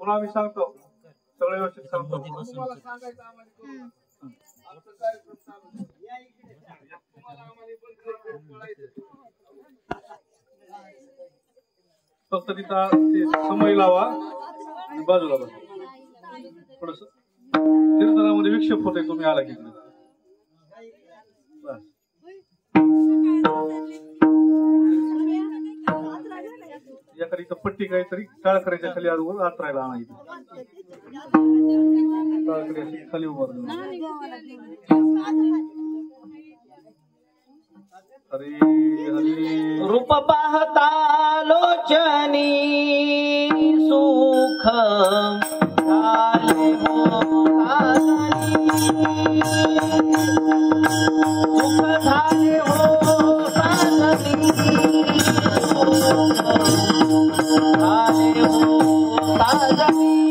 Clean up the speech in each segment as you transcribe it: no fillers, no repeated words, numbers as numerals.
पुन्हा मी सांगतो सगळे व्यवस्थित सांगतो फक्त तिथं समय लावा बाजूला बसा थोडस कीर्तनामध्ये विक्षेप होते तुम्ही आला की याकडे इथं पट्टी काहीतरी टाळकऱ्याच्या खाली आत राहायला आणायची टाळकऱ्याची खाली उभा हरी हरी रूप पाहता लोचनी सुख झाले हो सुख झाले हो साजनी झाले हो साजनी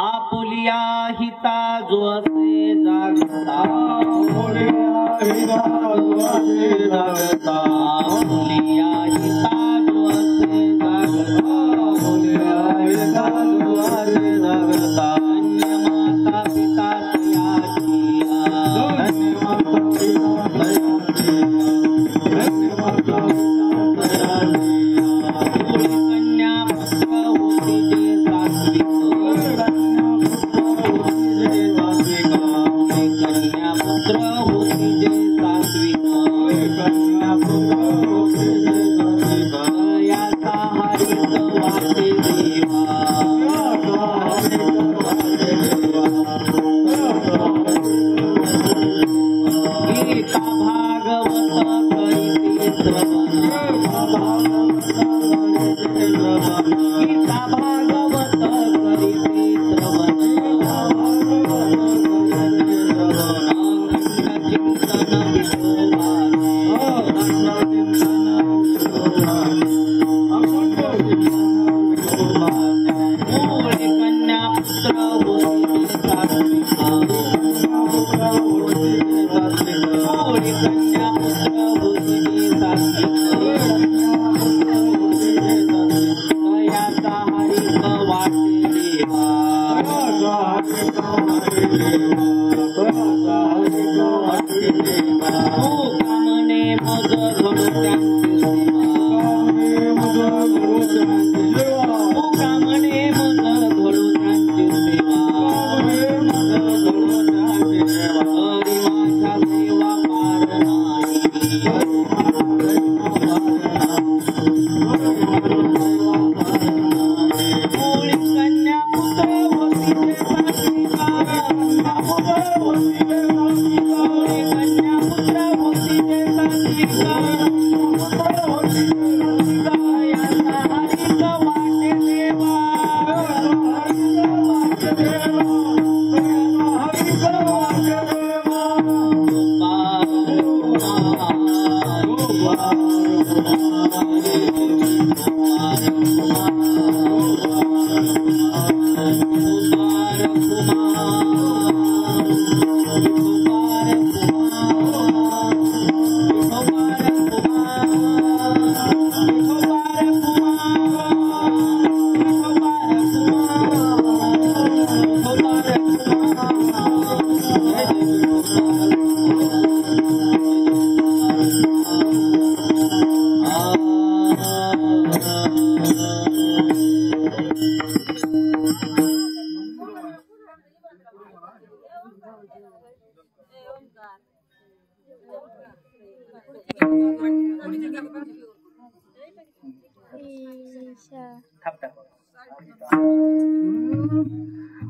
आपुलिया हिता जो असे जागता आपुलिया हिता जो असे जागता अन्य माता पिता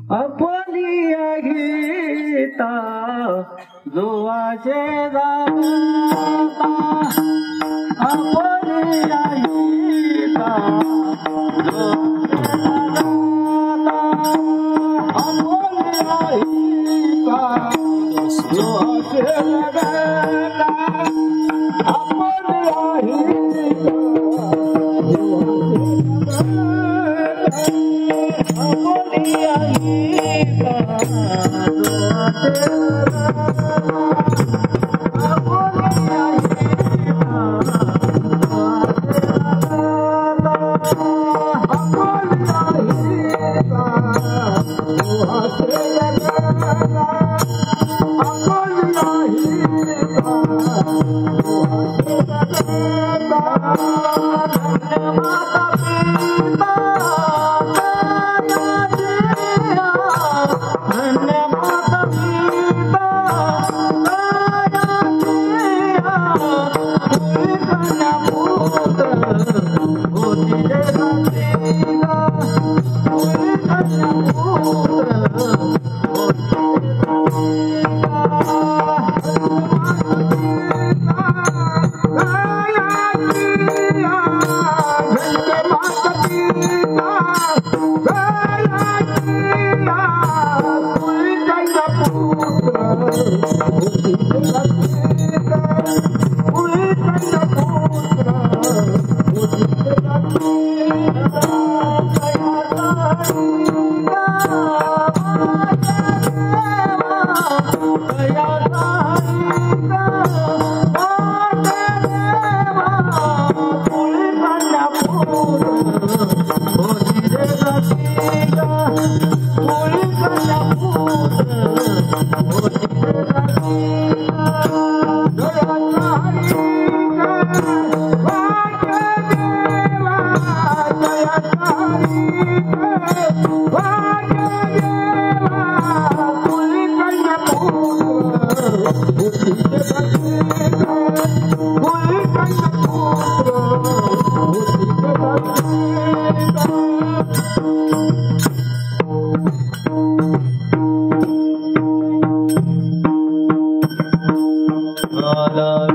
अपोलिया गीता जोवाचे जाता अपोलिया गीता अपोलिया गीता जोवाचे जाता अपोलिया गीता अपोलिया Hara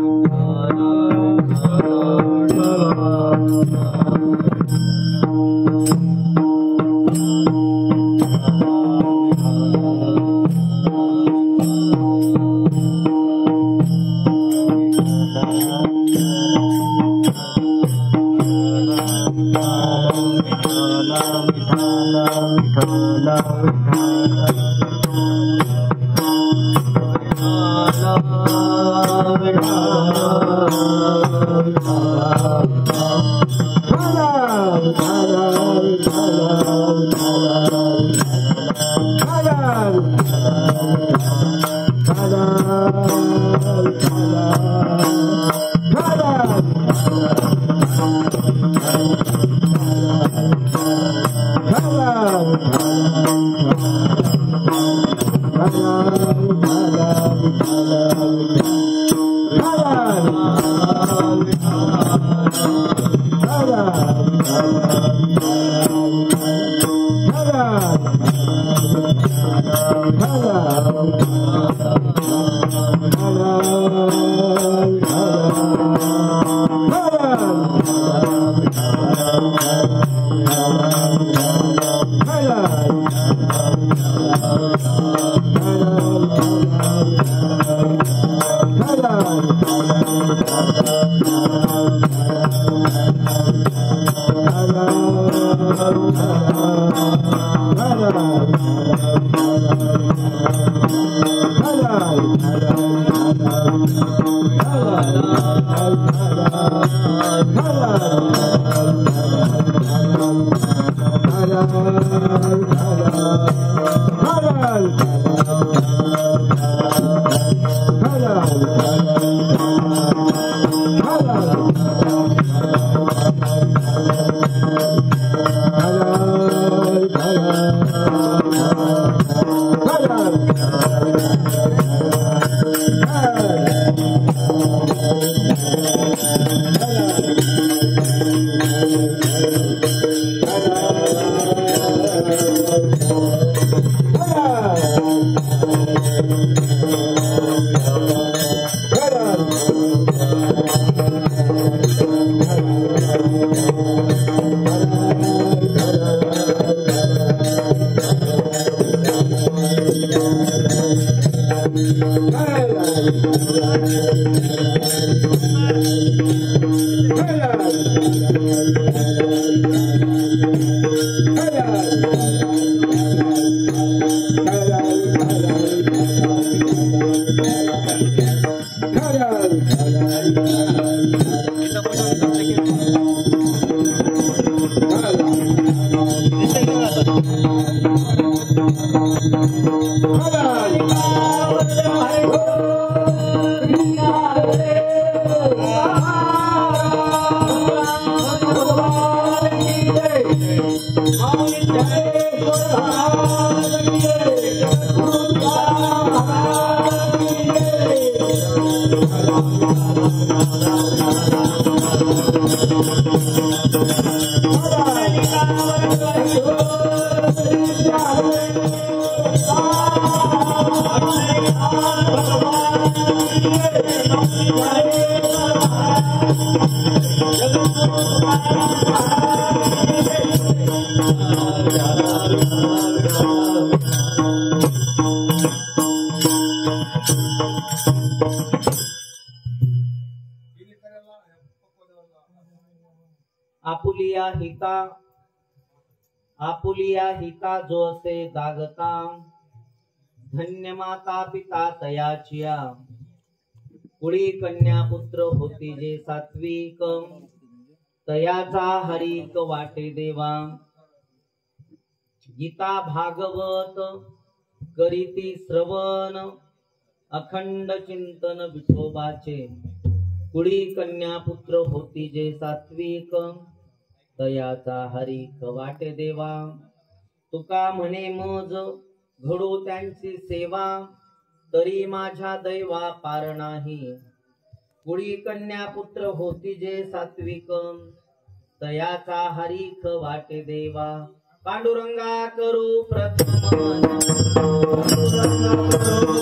आपुलिया हिता जो असे जागता धन्य माता पिता तयाचिया कुळी कन्या पुत्र होती जे सात्विक तयाचा हरिक वाटे देवा गीता भागवत करीती श्रवण अखंड चिंतन विठोबाचे कुळी कन्या पुत्र होती जे सात्विक तयाचा हरिक वाटे देवा तुका म्हणे मज घडो त्यांची सेवा तरी माझ्या दैवा पार नाही कुळी कन्या पुत्र होती जे सात्विक तयाचा हरिक वाटे देवा पांडुरंगा करू प्रथम पांडुरंगा करू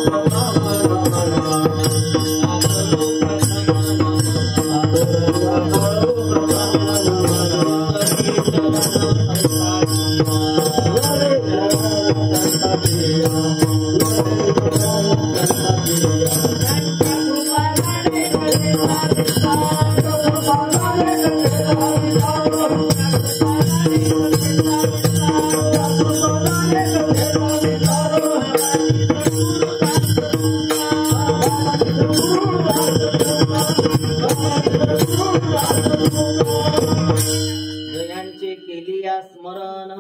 स्मरण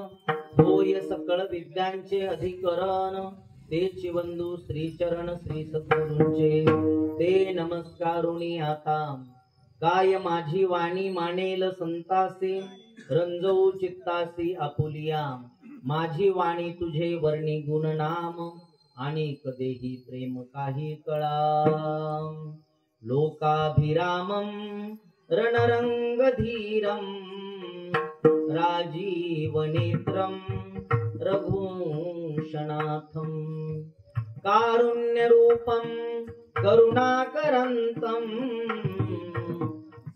होय सकळ विद्यांचे अधिकरण तेची बंधू श्री चरण श्री सद्गुरूंचे ते नमस्कारुणी आता काय माझी वाणी मानेल संतासी रंजवू चित्तासी आपुलिया माझी वाणी तुझे वर्णी गुण नाम आणि कधीही प्रेम काही कळा लोकाभिरामम रणरंगधीरम राजीवनेत्रं रघुशनाथं कारुण्यरूपं करुणाकरन्तं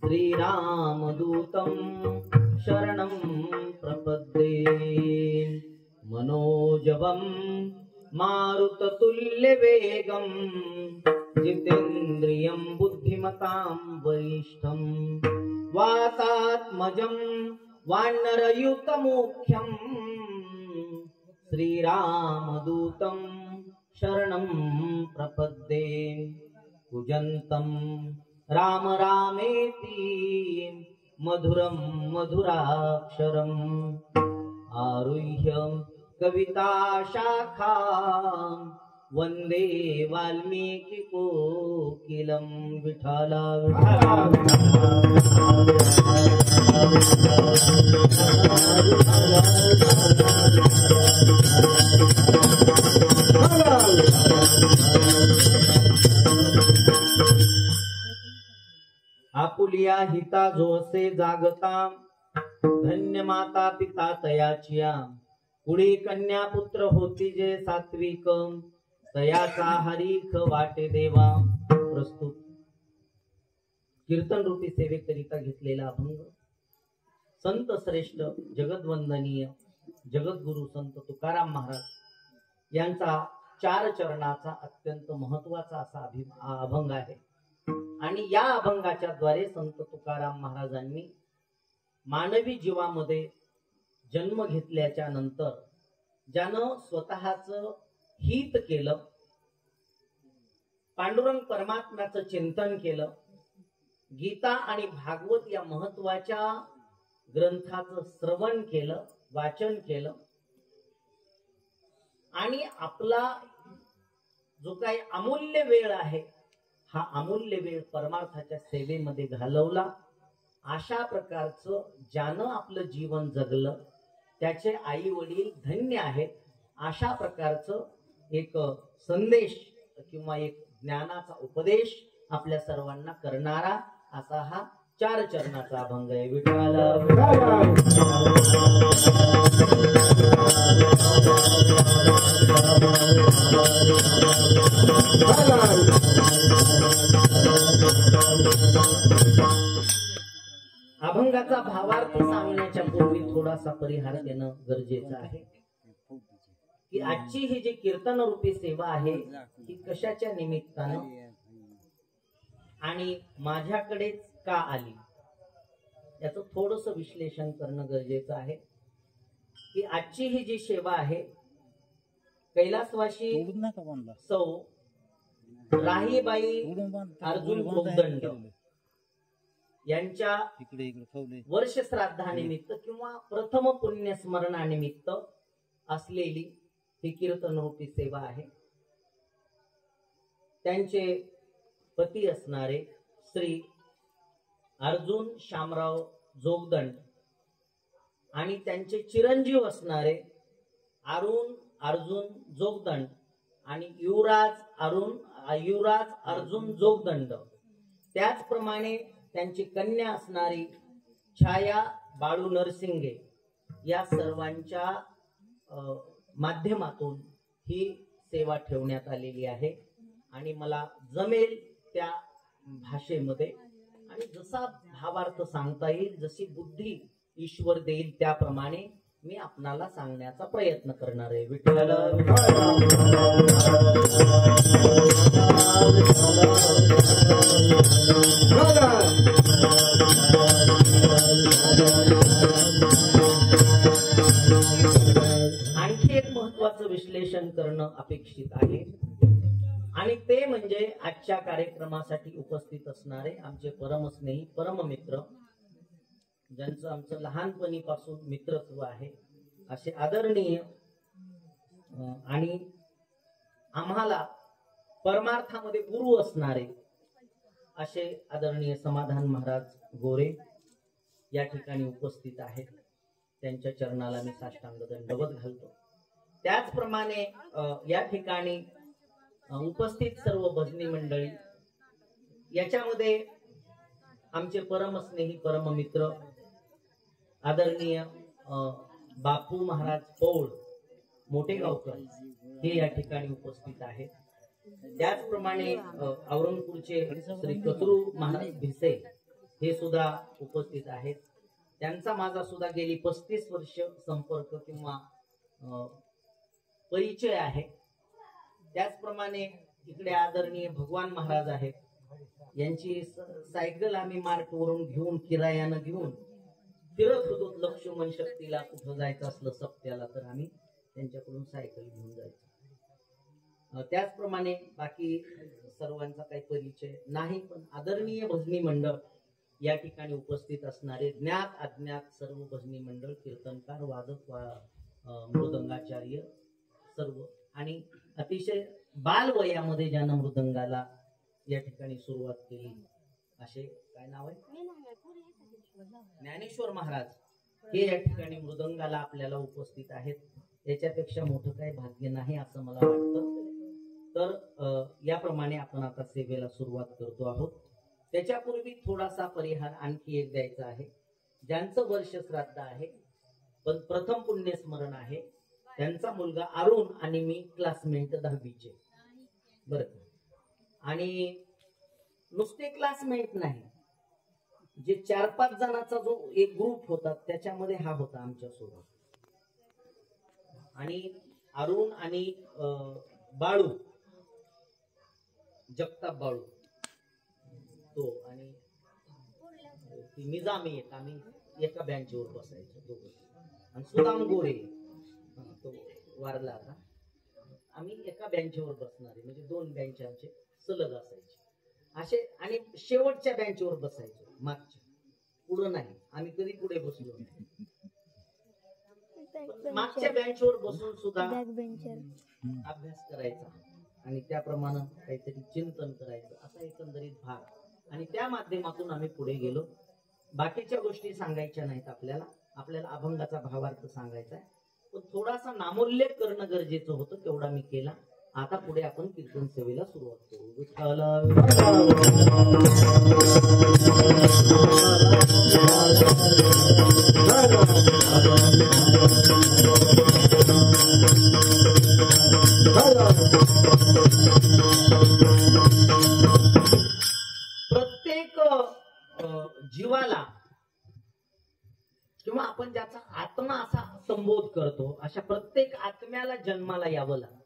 श्रीरामदूतं शरणं प्रपद्ये मनोजवं मारुततुल्यवेगं जितेन्द्रियं बुद्धिमतां वरिष्ठं वातात्मजं वानरयुतमुख्यं श्रीरामदूतं शरणं प्रपद्ये कूजन्तं राम रामेति मधुरं मधुराक्षरम् आरुह्य कविता शाखां वन्दे वाल्मीकि कोकिलं विठ्ठल आपुलिया हिता जोसे जागता धन्य माता पिता तयाचिया पुढे कन्या पुत्र होती जे सात्विक तयाचा हरीख वाटे देवा. प्रस्तुत कीर्तन रूपी सेवेकरिता घेतलेला अभंग संत श्रेष्ठ जगदवंदनीय जगद्गुरु संत तुकाराम महाराज यांचा 4 चरणाचा अत्यंत महत्वाचा असा अभंग आहे. आणि या अभंगाच्या द्वारे संत तुकाराम महाराजांनी मानवी जीवामध्ये जन्म घेतल्याच्या नंतर ज्यानं स्वतःच हित केलं, पांडुरंग परमात्म्याचं चिंतन केलं, गीता आणि भागवत या महत्वाच्या ग्रंथाचं श्रवण केलं, वाचन केलं आणि आपला जो काही अमूल्य वेळ आहे हा अमूल्य वेळ परमार्थाच्या सेवेमध्ये घालवला. अशा प्रकारचं ज्यानं आपलं जीवन जगलं त्याचे आई वडील धन्य आहेत. अशा प्रकारचं एक संदेश किंवा एक ज्ञानाचा उपदेश आपल्या सर्वांना करणारा असा हा 4 चरणाचा अभंग आहे. विठ्ठल अभंगाचा भावार्थ सांगण्याच्या पूर्वी थोडासा परिहार देणं गरजेचं आहे की आजची ही जी कीर्तन रूपी सेवा आहे ही कशाच्या निमित्तानं आणि माझ्याकडेच का आली याचं थोडस विश्लेषण करणं गरजेचं आहे. की आजची ही जी सेवा आहे कैलासवासी सौ राहीबाई अर्जुन भोगदंड यांच्या वर्ष श्राद्धानिमित्त किंवा प्रथम पुण्य स्मरणानिमित्त असलेली ही कीर्तन रूपी सेवा आहे. त्यांचे पती असणारे श्री अर्जुन शामराव जोगदंड आणि त्यांचे चिरंजीव असणारे अरुण अर्जुन जोगदंड आणि युवराज अर्जुन जोगदंड, त्याचप्रमाणे त्यांची कन्या असणारी छाया बाळू नरसिंगे या सर्वांच्या माध्यमातून ही सेवा ठेवण्यात आलेली आहे. आणि मला जमेल त्या भाषेमध्ये आणि जसा भावार्थ सांगता येईल, जशी बुद्धी ईश्वर देईल त्याप्रमाणे मी आपणाला सांगण्याचा प्रयत्न करणार आहे. विठ्ठल आणखी एक महत्वाचं विश्लेषण करणं अपेक्षित आहे आणि ते म्हणजे आजच्या कार्यक्रमासाठी उपस्थित असणारे आमचे परमस्नेही परममित्र, ज्यांचं आमचं लहानपणीपासून मित्रत्व आहे, असे आदरणीय आणि आम्हाला परमार्थामध्ये गुरु असणारे असे आदरणीय समाधान महाराज गोरे या ठिकाणी उपस्थित आहेत. त्यांच्या चरणाला मी साष्टांग दंडवत घालतो. त्याचप्रमाणे या ठिकाणी उपस्थित सर्व भजनी मंडळी, याच्यामध्ये आमचे परमस्नेही परममित्र आदरणीय बापू महाराज पौळ मोठेगावकर हे या ठिकाणी उपस्थित आहेत. त्याचप्रमाणे औरंगपूरचे श्री कचरू महाराज भिसे हे सुद्धा उपस्थित आहेत. त्यांचा माझा सुद्धा गेली 35 वर्ष संपर्क किंवा परिचय आहे. त्याचप्रमाणे इकडे आदरणीय भगवान महाराज आहेत. यांची सायकल आम्ही मार्कवरून घेऊन किरायानं घेऊन फिरत होतो. लक्ष्मण शक्तीला कुठं जायचं असलं सप्त्याला तर आम्ही त्यांच्याकडून सायकल घेऊन जायचो. त्याचप्रमाणे बाकी सर्वांचा काही परिचय नाही, पण आदरणीय भजनी मंडळ या ठिकाणी उपस्थित असणारे ज्ञात अज्ञात सर्व भजनी मंडळ, कीर्तनकार, वादक, मृदंगाचार्य सर्व, आणि अतिशय बालवयामध्ये ज्यानं मृदंगाला या ठिकाणी सुरुवात केली असे काय नाव आहे, ज्ञानेश्वर महाराज हे या ठिकाणी मृदंगाला आपल्याला उपस्थित आहेत. याच्यापेक्षा मोठं काही भाग्य नाही असं मला वाटतं. तर याप्रमाणे आपण आता सेवेला सुरुवात करतो आहोत. त्याच्यापूर्वी थोडासा परिहार आणखी एक द्यायचा आहे. ज्यांचं वर्ष श्राद्ध आहे पण प्रथम पुण्यस्मरण आहे, त्यांचा मुलगा अरुण आणि मी क्लासमेट 10वीचे, बरं. आणि नुसते क्लासमेट नाही, जे 4-5 जणांचा जो एक ग्रुप होता त्याच्यामध्ये हा होता आमच्या सोबत. आणि अरुण आणि बाळू, जगताप बाळू तो, आणि निजामी एक, आम्ही एका बेंचवर बसायचो दोघं. आणि सुदाम गोरे तो वारला आता, आम्ही एका बेंचवर बसणारे, म्हणजे 2 बेंच आमचे सलग असायचे असे. आणि शेवटच्या बेंचवर बसायचो, मागच्या, पुढं नाही. आम्ही कधी पुढे बसलो नाही. मागच्या बेंचवर बसून सुद्धा अभ्यास करायचा आणि त्याप्रमाणे काहीतरी चिंतन करायचं, असा एकंदरीत भाग. आणि त्या माध्यमातून आम्ही पुढे गेलो. बाकीच्या गोष्टी सांगायच्या नाहीत आपल्याला, आपल्याला अभंगाचा भावार्थ सांगायचा आहे, पण थोडासा नामोल्लेख करणं गरजेचं होतं, तेवढा मी केला. आता पुढे आपण कीर्तन सेवेला सुरुवात करू. प्रत्येक जीवाला किंवा आपण ज्याचा आत्मा असा संबोध करतो, अशा प्रत्येक आत्म्याला जन्माला यावं लागतं.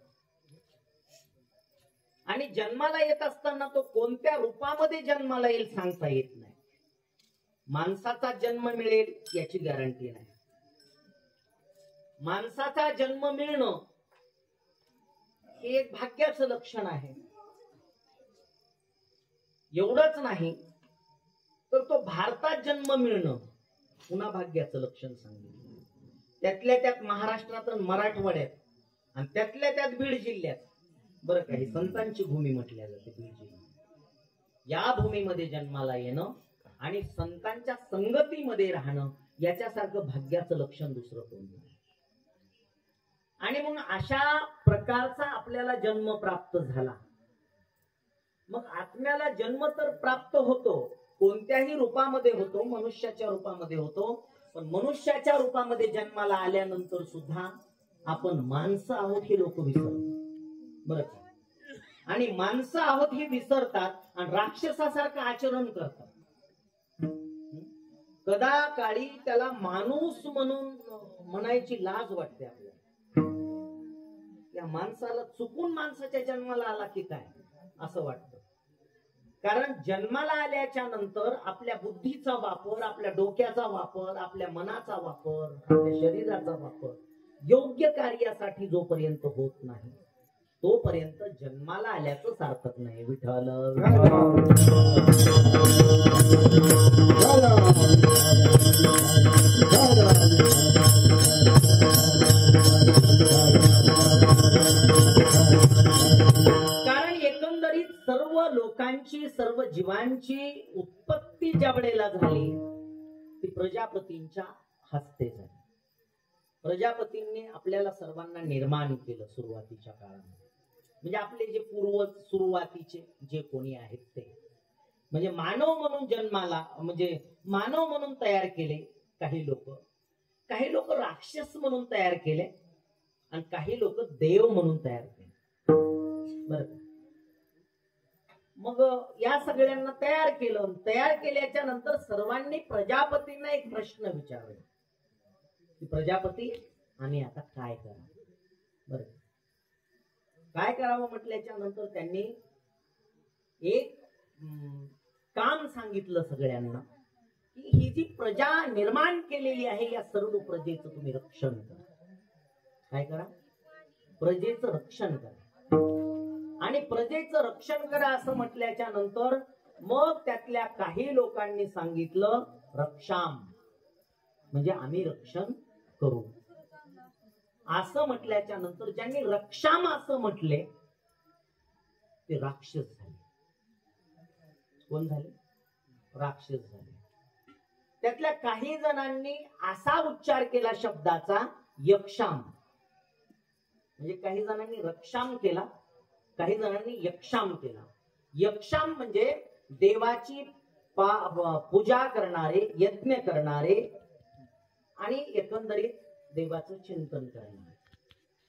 आणि जन्माला येत असताना तो कोणत्या रूपामध्ये जन्माला येईल सांगता येत नाही. माणसाचा जन्म मिळेल याची गॅरंटी नाही. माणसाचा जन्म मिळणं हे एक भाग्याचं लक्षण आहे. एवढंच नाही तर तो भारतात जन्म मिळणं पुन्हा भाग्याचं लक्षण सांगितलं. त्यातल्या त्यात महाराष्ट्रात आणि मराठवाड्यात आणि त्यातल्या त्यात बीड जिल्ह्यात, बरं काही संतांची भूमी म्हटल्या जाते बीड जिल्हा, या भूमीमध्ये जन्माला येणं आणि संतांच्या संगतीमध्ये राहणं याच्यासारखं भाग्याचं लक्षण दुसरं कोणतं. आणि मग अशा प्रकारचा आपल्याला जन्म प्राप्त झाला. मग आत्म्याला जन्म तर प्राप्त होतो, कोणत्याही रूपामध्ये होतो, मनुष्याच्या रूपामध्ये होतो. पण मनुष्याच्या रूपामध्ये जन्माला आल्यानंतर सुद्धा आपण माणसं आहोत हे लोक विसरतात, बरं. आणि माणसं आहोत हे विसरतात आणि राक्षसासारखं आचरण करतात. कदा काळी त्याला माणूस म्हणून म्हणायची लाज वाटते आपल्याला. त्या माणसाला चुकून माणसाच्या जन्माला आला की काय असं वाटतं. कारण जन्माला आल्याच्या नंतर आपल्या बुद्धीचा वापर, आपल्या डोक्याचा वापर, आपल्या मनाचा वापर, आपल्या शरीराचा वापर योग्य कार्यासाठी जोपर्यंत होत नाही तोपर्यंत जन्माला आल्याचं सार्थक नाही. विठ्ठल कारण एकंदरीत सर्व लोकांची, सर्व जीवांची उत्पत्ती ज्या वेळेला झाली ती प्रजापतींच्या हस्ते झाली. प्रजापतींनी आपल्याला सर्वांना निर्माण केलं सुरुवातीच्या काळामध्ये. म्हणजे आपले जे पूर्वज सुरुवातीचे जे कोणी आहेत ते म्हणजे मानव म्हणून जन्माला, म्हणजे मानव म्हणून तयार केले काही लोक राक्षस म्हणून तयार केले आणि काही लोक देव म्हणून तयार केले, बरं. मग या सगळ्यांना तयार केलं. तयार केल्याच्या नंतर सर्वांनी प्रजापतींना एक प्रश्न विचारला की प्रजापती आम्ही आता काय करावं, बरं. काय करावं म्हटल्याच्या नंतर त्यांनी एक काम सांगितलं सगळ्यांना की ही जी प्रजा निर्माण केलेली आहे या सर्व प्रजेचं तुम्ही रक्षण करा. काय करा? प्रजेचं रक्षण करा. आणि प्रजेचं रक्षण करा असं म्हटल्याच्या नंतर मग त्यातल्या काही लोकांनी सांगितलं रक्षाम, म्हणजे आम्ही रक्षण करू. असं म्हटल्याच्या नंतर ज्यांनी रक्षाम असं म्हटले ते राक्षस झाले. कोण झाले? राक्षस झाले. त्यातल्या काही जणांनी असा उच्चार केला शब्दाचा यक्षाम, म्हणजे काही जणांनी रक्षाम केला, काही जणांनी यक्षाम केला. यक्षाम म्हणजे देवाची पूजा करणारे, यज्ञ करणारे आणि एकंदरीत देवाचं चिंतन करणारे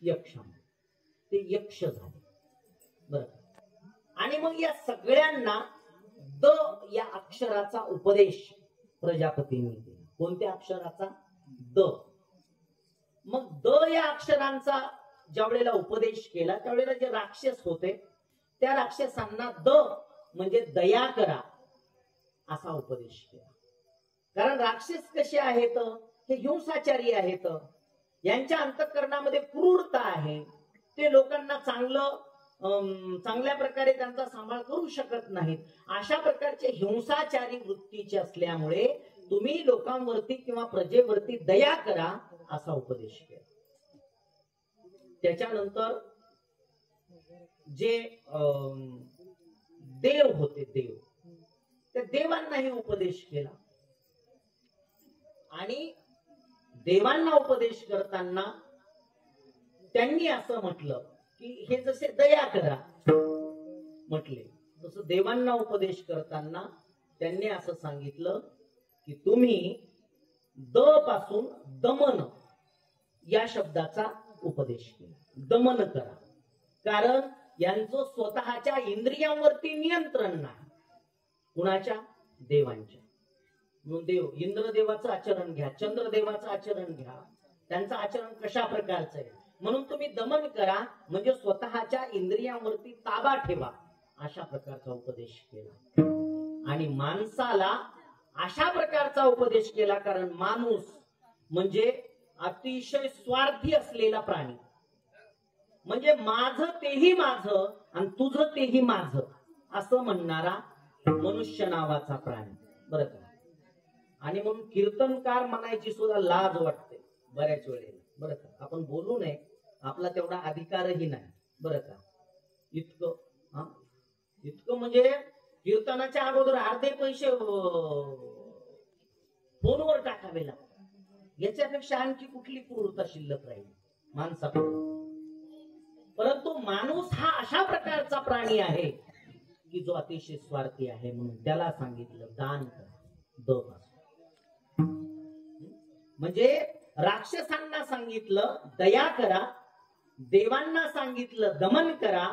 यक्षाम, ते यक्ष झाले. बर, आणि मग या सगळ्यांना द या अक्षराचा उपदेश प्रजापतींनी केला. कोणत्या अक्षराचा? द. मग द या अक्षरांचा ज्या वेळेला उपदेश केला त्यावेळेला जे राक्षस होते त्या राक्षसांना द म्हणजे दया करा असा उपदेश केला. कारण राक्षस कसे आहेत? हे हिंसाचारी आहेत, यांच्या अंतःकरणामध्ये क्रूरता आहे, ते लोकांना चांगल्या प्रकारे त्यांचा सांभाळ करू शकत नाहीत. अशा प्रकारचे हिंसाचारी वृत्तीचे असल्यामुळे तुम्ही लोकांवरती किंवा प्रजेवरती दया करा असा उपदेश केला. त्याच्यानंतर जे देव होते, देव, त्या देवांनाही उपदेश केला. आणि देवांना उपदेश करताना त्यांनी असं म्हटलं की हे जसे दया करा म्हटले, तसं देवांना उपदेश करताना त्यांनी असं सांगितलं की तुम्ही द पासून दमन या शब्दाचा उपदेश केला. दमन करा, कारण यांचं स्वतःच्या इंद्रियांवरती नियंत्रण नाही. कुणाच्या? देवांच्या. म्हणून देव, इंद्रदेवाचं आचरण घ्या, चंद्रदेवाचं आचरण घ्या, त्यांचं आचरण कशा प्रकारचं आहे, म्हणून तुम्ही दमन करा, म्हणजे स्वतःच्या इंद्रियांवरती ताबा ठेवा, अशा प्रकारचा उपदेश केला. आणि माणसाला अशा प्रकारचा उपदेश केला, कारण माणूस म्हणजे अतिशय स्वार्थी असलेला प्राणी, म्हणजे माझं तेही माझं आणि तुझं तेही माझं असं म्हणणारा मनुष्य नावाचा प्राणी. बरं का? आणि म्हणून कीर्तनकार म्हणायची सुद्धा लाज वाटते बऱ्याच वेळेला. बरं का? आपण बोलू नये, आपला तेवढा अधिकारही नाही. बरं का? इतकं म्हणजे कीर्तनाच्या अगोदर अर्धे पैसे फोनवर टाकावे लागतात. याच्यापेक्षा आणखी कुठली क्रूरता शिल्लक राहील माणसाकडे? परंतु माणूस हा अशा प्रकारचा प्राणी आहे की जो अतिशय स्वार्थी आहे, म्हणून त्याला सांगितलं दान करा. द पासून म्हणजे राक्षसांना सांगितलं दया करा, देवांना सांगितलं दमन करा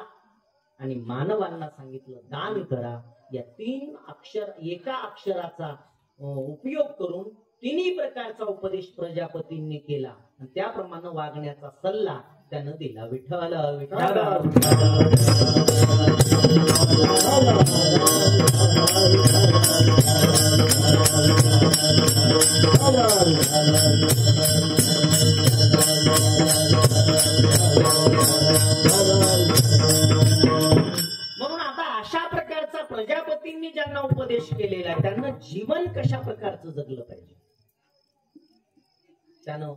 आणि मानवांना सांगितलं दान करा. या तीन अक्षर, एका अक्षराचा उपयोग करून तिन्ही प्रकारचा उपदेश प्रजापतींनी केला आणि त्याप्रमाणे वागण्याचा सल्ला त्यानं दिला. विठ्ठल विठ्ठल. म्हणून आता अशा प्रकारचा प्रजापतींनी ज्यांना उपदेश केलेला आहे त्यांना जीवन कशा प्रकारचं जगलं पाहिजे, त्यानं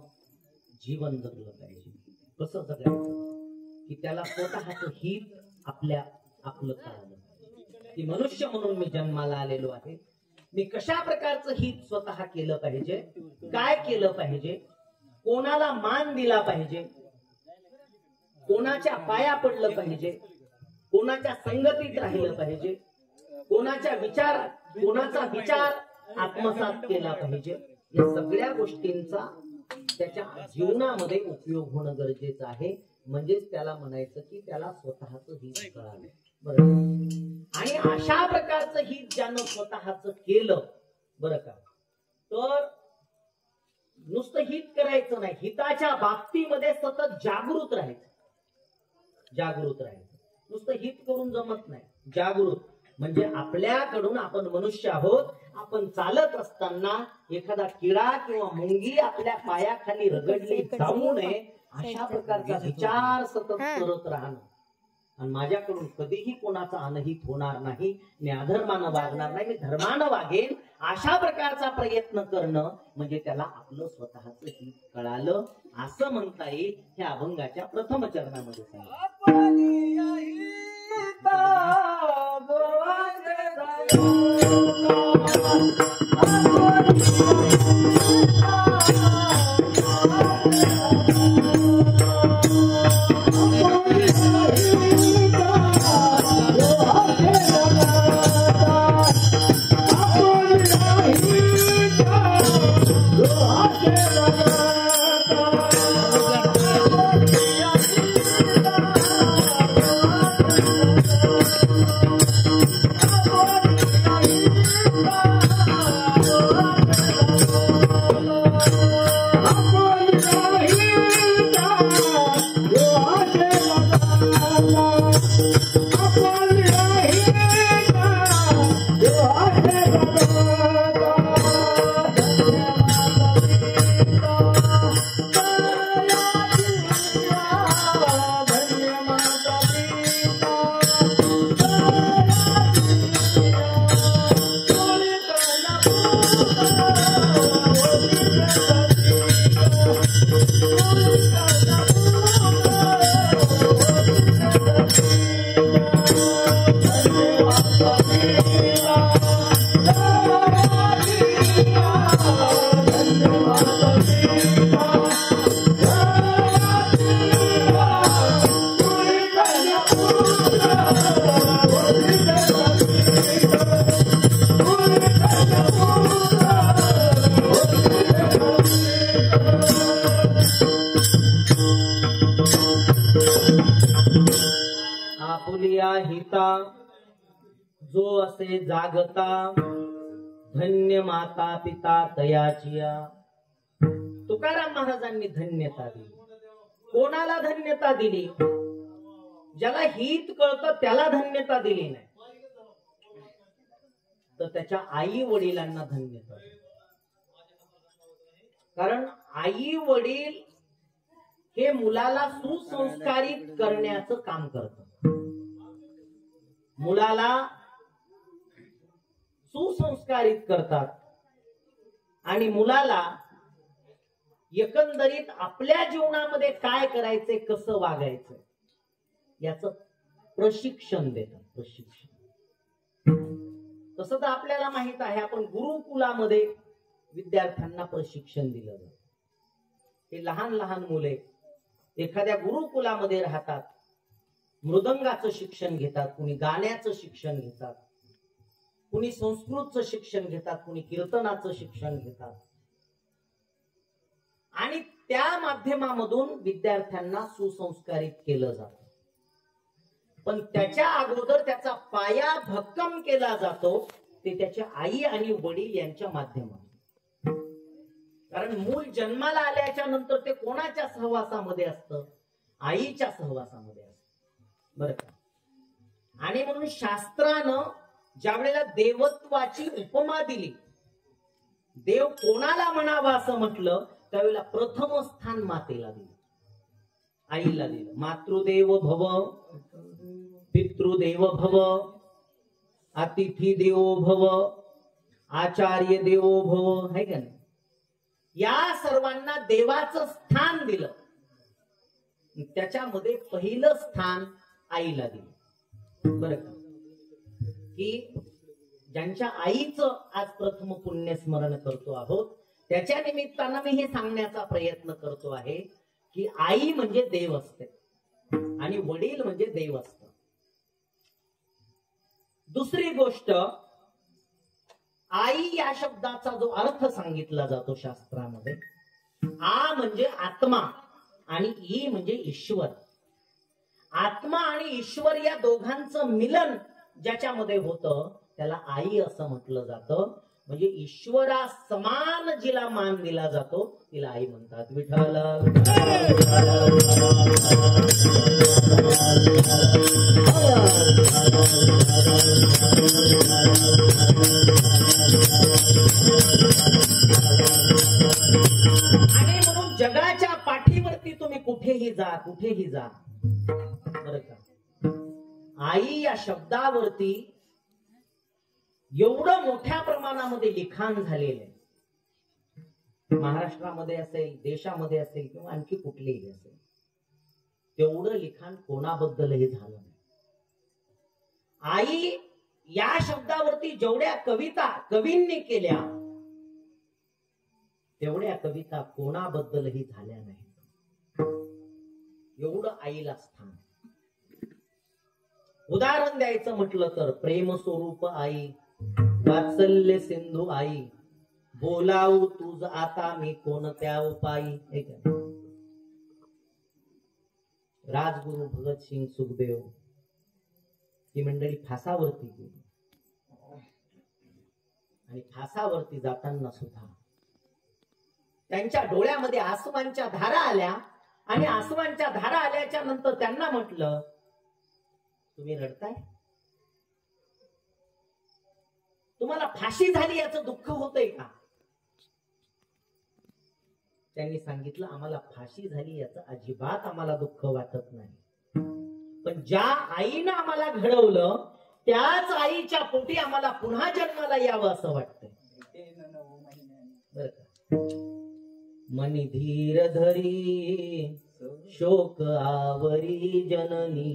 जीवन जगलं पाहिजे. कसं जगायचं की त्याला स्वतःचं हित आपलं कळलं की मनुष्य म्हणून मी जन्माला आलेलो आहे, मी कशा प्रकारचं हित स्वतः केलं पाहिजे, काय केलं पाहिजे, कोणाला मान दिला पाहिजे, कोणाच्या पाया पडलं पाहिजे, कोणाच्या संगतीत राहिलं पाहिजे, कोणाचा विचार आत्मसात केला पाहिजे. या सगळ्या गोष्टींचा त्याच्या जीवनामध्ये उपयोग होणं गरजेचं आहे. म्हणजेच त्याला म्हणायचं की त्याला स्वतःचं हित कळालं. बरं, आणि अशा प्रकारचं हित ज्यानं स्वतःच केलं, बरं का, तर नुसतं हित करायचं नाही, हिताच्या बाबतीमध्ये सतत जागृत राहायचं. नुसतं हित करून जमत नाही, जागृत म्हणजे आपल्याकडून, आपण मनुष्य आहोत, आपण चालत असताना एखादा किडा किंवा मुंगी आपल्या पायाखाली रगडली जाऊ नये अशा प्रकारचा विचार सतत करत राहणं. आणि माझ्याकडून कधीही कोणाचा अनहित होणार नाही, मी अधर्मानं वागणार नाही, मी धर्मानं वागेन, अशा प्रकारचा प्रयत्न करणं म्हणजे त्याला आपलं स्वतःच हित कळालं असं म्हणता येईल. हे अभंगाच्या प्रथम चरणामध्ये सांगितलं. आपुलिया हिता जो असे जागता, धन्य माता पिता तयाचिया. तुकाराम महाराजांनी धन्यता दिली. कोणाला धन्यता दिली? ज्याला हित कळतं त्याला धन्यता दिली नाही, तर त्याच्या आई वडिलांना धन्यता दिली. कारण आई वडील हे मुलाला सुसंस्कारित करण्याचं काम करतात. मुलाला सुसंस्कारित करतात आणि मुलाला एकंदरीत आपल्या जीवनामध्ये काय करायचंय, कसं वागायचं याचं प्रशिक्षण देतात. प्रशिक्षण तसं तर आपल्याला माहित आहे, आपण गुरुकुलामध्ये विद्यार्थ्यांना प्रशिक्षण दिलं जातं. हे लहान लहान मुले एखाद्या गुरुकुलामध्ये राहतात, मृदंगाचं शिक्षण घेतात, कुणी गाण्याचं शिक्षण घेतात, कुणी संस्कृतचं शिक्षण घेतात, कुणी कीर्तनाचं शिक्षण घेतात आणि त्या माध्यमामधून विद्यार्थ्यांना सुसंस्कारित केलं जातं. पण त्याच्या अगोदर त्याचा पाया भक्कम केला जातो ते त्याच्या आई आणि वडील यांच्या माध्यमातून. कारण मूल जन्माला आल्याच्या नंतर ते कोणाच्या सहवासामध्ये असतं? आईच्या सहवासामध्ये असतं, बरं का. आणि म्हणून शास्त्रानं ज्या वेळेला देवत्वाची उपमा दिली, देव कोणाला म्हणावा असं म्हटलं, त्यावेळेला प्रथम स्थान मातेला दिलं, आईला दिलं. मातृदेव भव, पितृदेव भव, अतिथी देवो भव, आचार्य देवो भव, है का नाही? या सर्वांना देवाचं स्थान दिलं. त्याच्यामध्ये पहिलं स्थान आईला दिलं, बरं का. की ज्यांच्या आईचं आज प्रथम पुण्यस्मरण करतो आहोत, त्याच्या निमित्तानं मी हे सांगण्याचा प्रयत्न करतो आहे की आई म्हणजे देव असते आणि वडील म्हणजे देव असत. दुसरी गोष्ट, आई या शब्दाचा जो अर्थ सांगितला जातो शास्त्रामध्ये, आ म्हणजे आत्मा आणि ई म्हणजे ईश्वर. आत्मा आणि ईश्वर या दोघांचं मिलन ज्याच्यामध्ये होतं त्याला आई असं म्हटलं जातं. म्हणजे ईश्वरा समान जिला मान दिला जातो तिला आई म्हणतात. विठ्ठल आणि म्हणून जगाच्या पाठीवरती तुम्ही कुठेही जा, कुठेही जा, बरं का, आई या शब्दावरती एवढं मोठ्या प्रमाणामध्ये लिखाण झालेलं आहे. महाराष्ट्रामध्ये असेल, देशामध्ये असेल किंवा आणखी कुठलेही असेल, तेवढं लिखाण कोणाबद्दलही झालं नाही. आई या शब्दावरती जेवढ्या कविता कवींनी केल्या, तेवढ्या कविता कोणाबद्दलही झाल्या नाही. एवढं आईला स्थान. उदाहरण द्यायचं म्हटलं तर प्रेम स्वरूप आई, वात्सल्य सिंधू आई, बोलावू तुझ आता मी कोणत्या उपायी. राजगुरु भगतसिंग सुखदेव ही मंडळी फासावरती गेली आणि फासावरती जाताना सुद्धा त्यांच्या डोळ्यामध्ये आसमानच्या धारा आल्या आणि आसमानच्या धारा आल्याच्या नंतर त्यांना म्हटलं, तुम्ही रडताय? तुम्हाला फाशी झाली याचं दुःख होतंय का? त्यांनी सांगितलं, आम्हाला फाशी झाली याचं अजिबात आम्हाला दुःख वाटत नाही, पण ज्या आईनं आम्हाला घडवलं त्याच आईच्या पोटी आम्हाला पुन्हा जन्माला यावं असं वाटतंय. बरं का? मनी धीर धरी शोक आवरी जननी,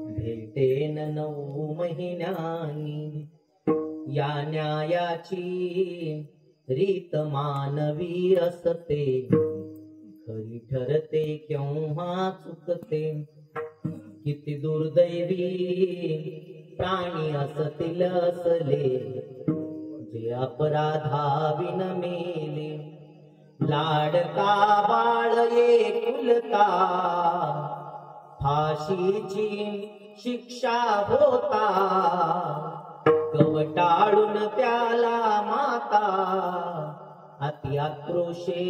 भेटेन 9 महिन्यांनी. या न्यायाची रीत मानवी असते, खरी ठरते केव्हा चुकते. किती दुर्दैवी प्राणी असतील असले, जे अपराधाविन मेले. लाडका बाळ एकुलता, फाशीची शिक्षा होता. कवटाळून त्याला माता, अति आक्रोशे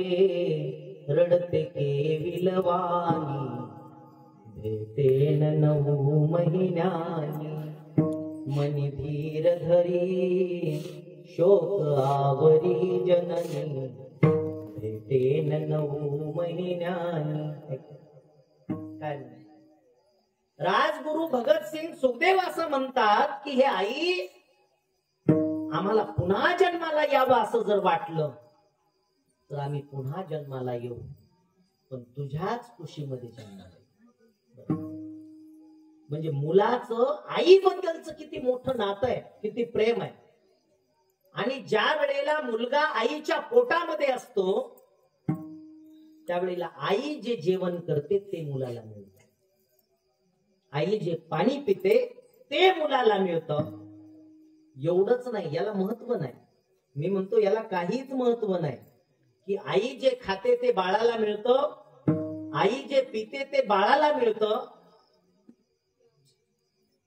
रडते केविलवाणी. भेटेन 9 महिन्यांनी, मनी धीर धरी शोक आवरी जननी. भेटेन 9 महिन्यांनी. काय राजगुरु भगतसिंग सुखदेव असं म्हणतात की हे आई, आम्हाला पुन्हा जन्माला यावं असं जर वाटलं तर आम्ही पुन्हा जन्माला येऊ, पण तुझ्याच कुशीमध्ये जन्माला येऊ. म्हणजे मुलाचं आईबद्दलचं किती मोठं नातं आहे, किती प्रेम आहे. आणि ज्या वेळेला मुलगा आईच्या पोटामध्ये असतो त्यावेळेला आई जे जेवण करते ते मुलाला मिळतं. आई जे पाणी पिते ते मुलाला मिळतं. एवढंच नाही, याला महत्व नाही. मी म्हणतो याला काहीच महत्व नाही की आई जे खाते ते बाळाला मिळतं, आई जे पिते ते बाळाला मिळतं.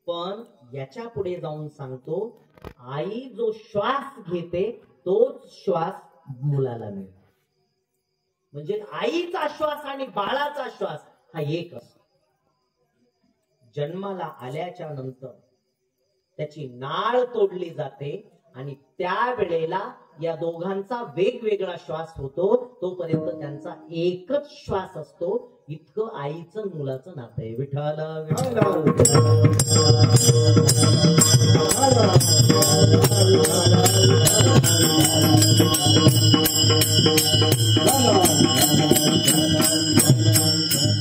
पण याच्या पुढे जाऊन सांगतो, आई जो श्वास घेते तोच श्वास मुलाला मिळतो. म्हणजे आईचा श्वास आणि बाळाचा श्वास हा एक असतो. जन्माला आल्याच्या नंतर त्याची नाळ तोडली जाते आणि त्यावेळेला या दोघांचा वेगवेगळा श्वास होतो. तोपर्यंत त्यांचा एकच श्वास असतो. इतकं आईचं मुलाचं नातं आहे. विठ्ठल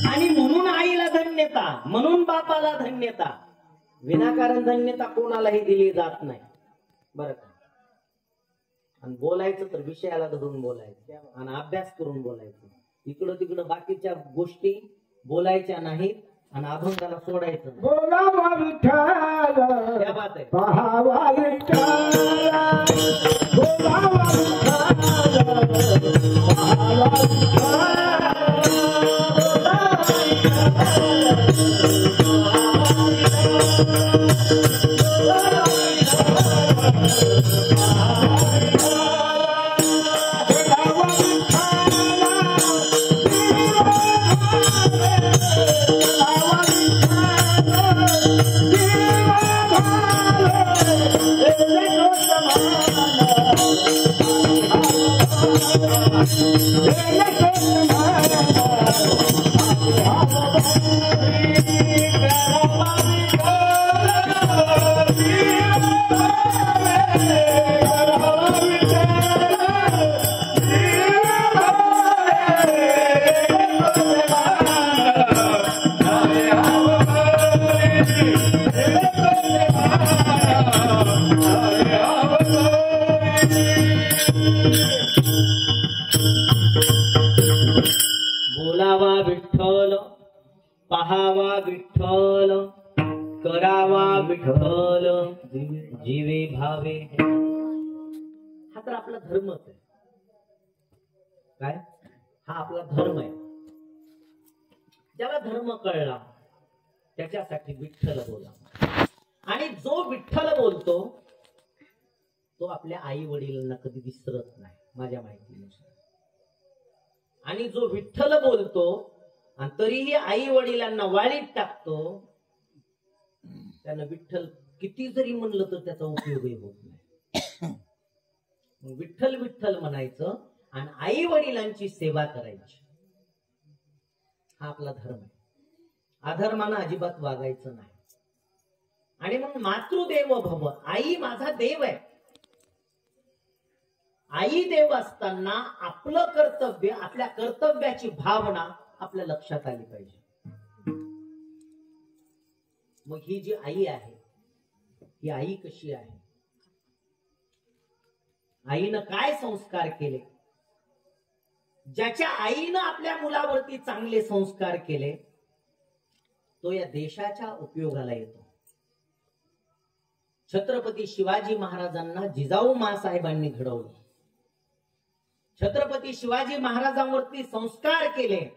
आणि म्हणून आईला धन्यता, म्हणून बापाला धन्यता. विनाकारण धन्यता कोणालाही दिली जात नाही. बरं का? आणि बोलायचं तर विषयाला धरून बोलायचं आणि अभ्यास करून बोलायचं. इकडं तिकडं बाकीच्या गोष्टी बोलायच्या नाहीत आणि अभंगाला सोडायचं. बोलावा विठ्ठल, क्या बात आहे. पाहावा विठ्ठल, बोलावा विठ्ठल, पाहावा विठ्ठल. Hey, पाहावा विठ्ठल, करावा विठ्ठल, जीवे भावे. हा तर आपला धर्मच आहे. काय? हा आपला धर्म आहे. ज्याला धर्म कळला त्याच्यासाठी विठ्ठल बोला. आणि जो विठ्ठल बोलतो तो आपल्या आई वडिलांना कधी विसरत नाही माझ्या माहितीनुसार. आणि जो विठ्ठल बोलतो आणि तरीही आई वडिलांना वाळीत टाकतो त्यानं विठ्ठल किती जरी म्हणलं तर त्याचा उपयोगही होत नाही. विठ्ठल विठ्ठल म्हणायचं आणि आई वडिलांची सेवा करायची. हा आपला धर्म आहे. अधर्मानं अजिबात वागायचं नाही. आणि मग मातृदेव भव, आई माझा देव आहे. आई देव असताना आपलं कर्तव्य, आपल्या कर्तव्याची भावना आपल्या लक्षात आली पाहिजे. मग ही जी आई आहे ही आई कशी आहे? आईनं काय संस्कार केले? ज्याच्या आईनं आपल्या मुलावरती चांगले संस्कार केले तो या देशाच्या उपयोगाला येतो. छत्रपती शिवाजी महाराजांना जिजाऊ माँसाहेबांनी घडवलं. छत्रपती शिवाजी महाराजांवरती संस्कार केले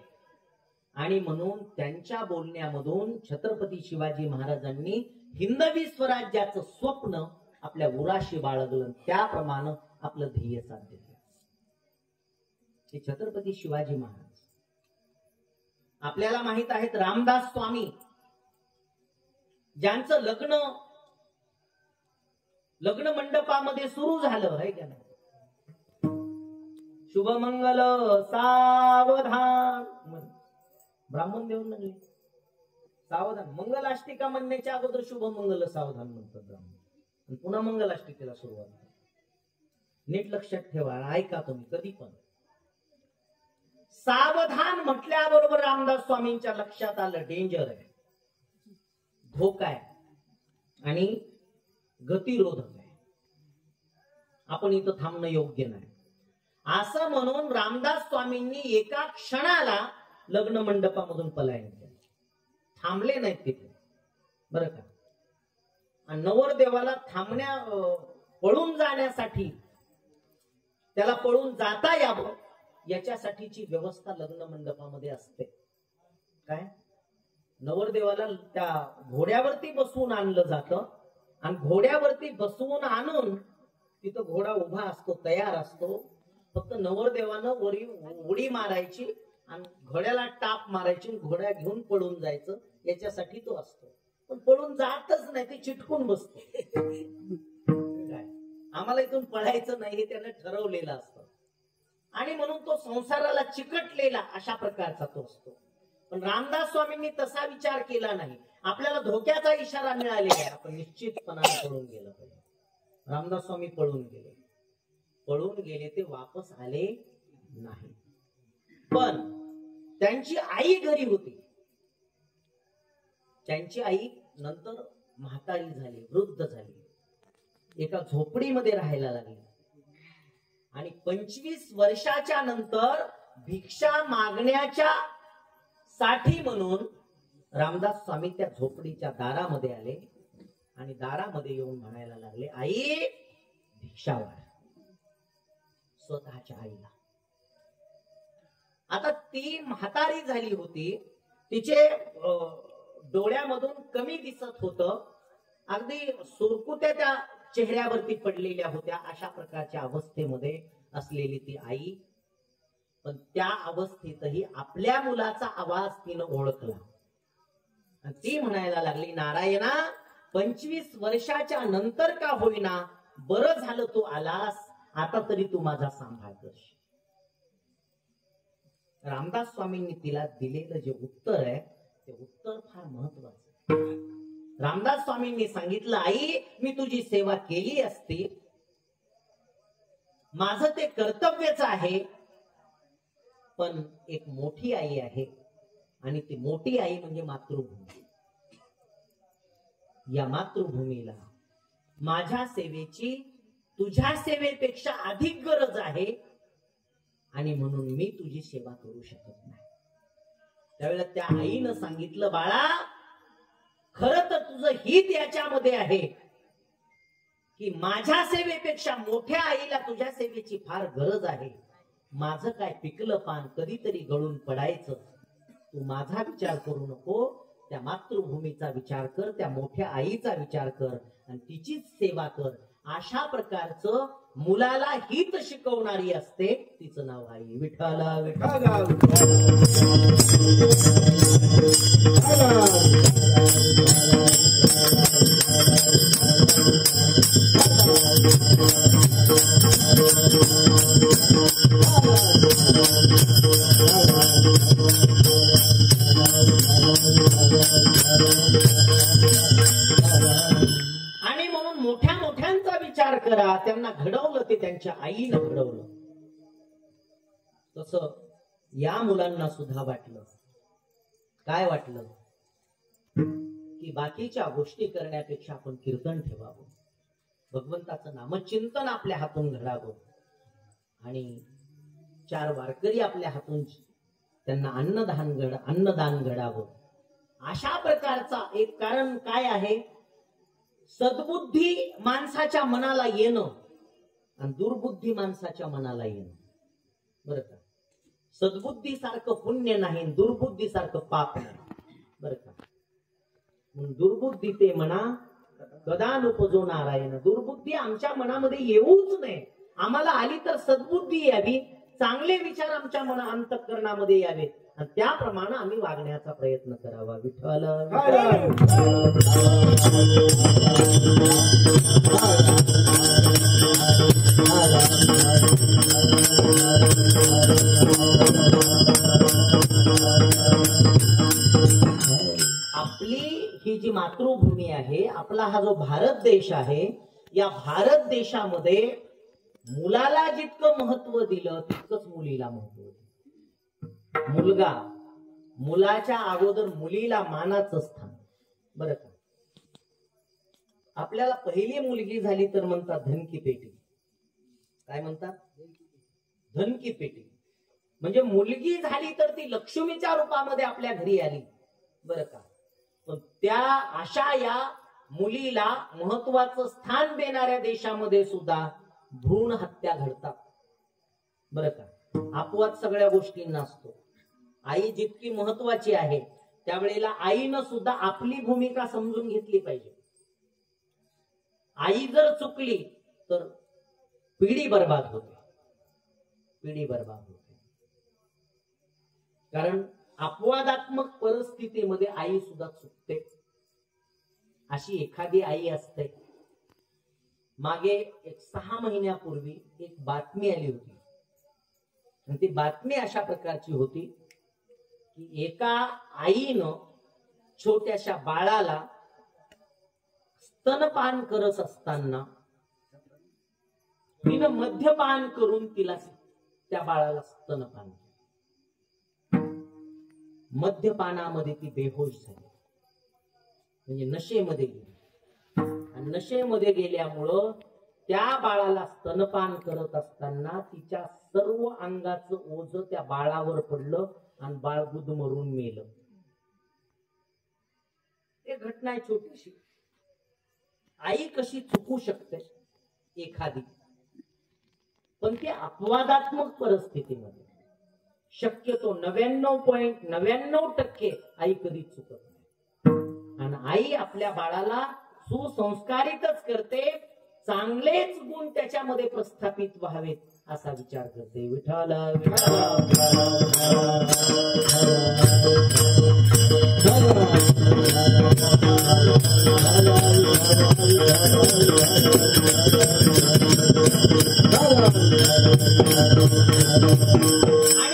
आणि म्हणून त्यांच्या बोलण्यामधून छत्रपती शिवाजी महाराजांनी हिंदवी स्वराज्याचं स्वप्न आपल्या उराशी बाळगलं. त्याप्रमाणे आपलं ध्येय साध्य केलं. हे छत्रपती शिवाजी महाराज. आपल्याला माहित आहेत रामदास स्वामी ज्यांचं लग्न मंडपामध्ये सुरू झालं आहे का नाही? शुभमंगल सावधान ब्राह्मण देऊन म्हणले सावधान. मंगलाष्टिका म्हणण्याच्या अगोदर शुभमंगल सावधान म्हणतात ब्राह्मण. पुन्हा मंगलाष्टिकेला सुरुवात. नीट लक्षात ठेवा, ऐका तुम्ही कधी पण. सावधान म्हटल्याबरोबर रामदास स्वामींच्या लक्षात आलं डेंजर आहे, धोका आहे आणि गतिरोधक आहे. आपण इथं थांबणं योग्य नाही. असं म्हणून रामदास स्वामींनी एका क्षणाला लग्न मंडपामधून पलायन केलं. थांबले नाहीत तिथे बरं का. आणि नवरदेवाला पळून जाण्यासाठी, त्याला पळून जाता यावं याच्यासाठीची व्यवस्था लग्न मंडपामध्ये असते. काय? नवरदेवाला त्या घोड्यावरती बसवून आणलं जातं आणि घोड्यावरती बसवून आणून तिथं घोडा उभा असतो, तयार असतो. फक्त नवरदेवानं वरी उडी मारायची आणि घोड्याला टाप मारायची, घोड्या घेऊन पळून जायचं, याच्यासाठी तो असतो. पण पळून जातच नाही, ते चिटकून बसतो. काय? आम्हाला इथून पळायचं नाही हे त्यानं ठरवलेलं असतं आणि म्हणून तो संसाराला चिकटलेला अशा प्रकारचा तो असतो. पण रामदास स्वामींनी तसा विचार केला नाही. आपल्याला धोक्याचा इशारा मिळालेला आहे, आपण निश्चितपणाने पळून गेलं पाहिजे. रामदास स्वामी पळून गेले ते वापस आले नाही. पण त्यांची आई घरी होती. त्यांची आई नंतर म्हातारी झाली, वृद्ध झाली, एका झोपडीमध्ये राहायला लागली. आणि 25 वर्षाच्या नंतर भिक्षा मागण्याच्या साठी म्हणून रामदास स्वामी त्या झोपडीच्या दारामध्ये आले आणि दारामध्ये येऊन म्हणायला लागले, आई भिक्षा वाढ. स्वतःच्या आईला. आता ती म्हातारी झाली होती, तिचे डोळ्यामधून कमी दिसत होतं, अगदी सुरकुत्या त्या चेहऱ्यावरती पडलेल्या होत्या. अशा प्रकारच्या अवस्थेमध्ये असलेली ती आई. पण त्या अवस्थेतही आपल्या मुलाचा आवाज तिनं ओळखला आणि ती म्हणायला लागली, नारायणा 25 वर्षाच्या नंतर का होईना बरं झालं तू आलास, आता तरी तू माझा सांभाळ करशील. रामदास स्वामींनी तिला दिलेलं जे उत्तर आहे ते उत्तर फार महत्वाचं. रामदास स्वामींनी सांगितलं, आई मी तुझी सेवा केली असती, माझं ते कर्तव्यच आहे. पण एक मोठी आई आहे आणि ती मोठी आई म्हणजे मातृभूमी. या मातृभूमीला माझ्या सेवेची तुझ्या सेवेपेक्षा अधिक गरज आहे आणि म्हणून मी तुझी सेवा करू शकत नाही. त्यावेळेला त्या आईनं सांगितलं, बाळा खरं तर तुझं हित याच्यामध्ये आहे की माझ्या सेवेपेक्षा मोठ्या आईला तुझ्या सेवेची फार गरज आहे. माझं काय पिकलं पान कधीतरी गळून पडायचं. तू माझा विचार करू नको, त्या मातृभूमीचा विचार कर, त्या मोठ्या आईचा विचार कर आणि तिचीच सेवा कर. अशा प्रकारचं मुलाला हित शिकवणारी असते, तिचं नाव आई. विठ्ठला विठ्ठला. आणि म्हणून मोठ्या मोठ्यांचा विचार करा. त्यांना घडवलं ते त्यांच्या आईनं घडवलं. तसं या मुलांना सुद्धा वाटलं. काय वाटलं? की बाकीच्या गोष्टी करण्यापेक्षा आपण कीर्तन ठेवावं, भगवंताचं नामचिंतन आपल्या हातून घडावं आणि 4 वारकरी आपल्या हातून त्यांना अन्नदान घडावं. अशा प्रकारचा एक कारण काय आहे? सद्बुद्धी माणसाच्या मनाला येणं आणि दुर्बुद्धी माणसाच्या मनाला येणं. बरं का? सद्बुद्धी सारखं पुण्य नाही, दुर्बुद्धी सारखं पाप नाही. बरं का? दुर्बुद्धी ते म्हणा कदा नुपजो नारायण. दुर्बुद्धी आमच्या मनामध्ये येऊच नये. आम्हाला आली तर सद्बुद्धी यावी, चांगले विचार आमच्या अंतःकरणामध्ये यावेत आणि त्याप्रमाणे आम्ही वागण्याचा प्रयत्न करावा. विठ्ठल आपली ही जी मातृभूमी आहे, आपला हा जो भारत देश आहे, या भारत देशामध्ये मुलाला जितकं महत्व दिलं तितकंच मुलीला महत्व दिलं. मुलाच्या अगोदर मुलीला मानाचं स्थान. बरं का? आपल्याला पहिली मुलगी झाली तर म्हणतात धनकी पेटी. काय म्हणतात? धनकी पेटी. म्हणजे मुलगी झाली तर ती लक्ष्मीच्या रूपामध्ये आपल्या घरी आली. बरं का? पण त्या अशा या मुलीला महत्वाचं स्थान देणाऱ्या देशामध्ये सुद्धा भ्रूण हत्या घडतात. बरं का? अपवाद सगळ्या गोष्टींना असतो. आई जितकी महत्वाची आहे त्यावेळेला आईनं सुद्धा आपली भूमिका समजून घेतली पाहिजे. आई जर चुकली तर पिढी बर्बाद होते. पिढी बर्बाद होते. कारण अपवादात्मक परिस्थितीमध्ये आई सुद्धा चुकते. अशी एखादी आई असते. मागे एक 6 महिन्यापूर्वी एक बातमी आली होती आणि ती बातमी अशा प्रकारची होती की एका आईनं छोट्याशा बाळाला स्तनपान करत असताना तिनं मद्यपान करून तिला त्या बाळाला स्तनपान केलं. मद्यपानामध्ये ती बेहोश झाली, म्हणजे नशेमध्ये गेली. आणि नशेमध्ये गेल्यामुळं त्या बाळाला स्तनपान करत असताना तिच्या सर्व अंगाचं ओझं त्या बाळावर पडलं आणि बाळ गुदमरून मेलं. एक घटना आहे छोटीशी. आई कशी चुकू शकते एखादी, पण ती अपवादात्मक परिस्थितीमध्ये शक्यतो 99.99% आई कधी चुकत नाही. आणि आई आपल्या बाळाला सुसंस्कारितच करते, चांगलेच गुण त्याच्यामध्ये प्रस्थापित व्हावेत असा विचार करते. विठ्ठल आणि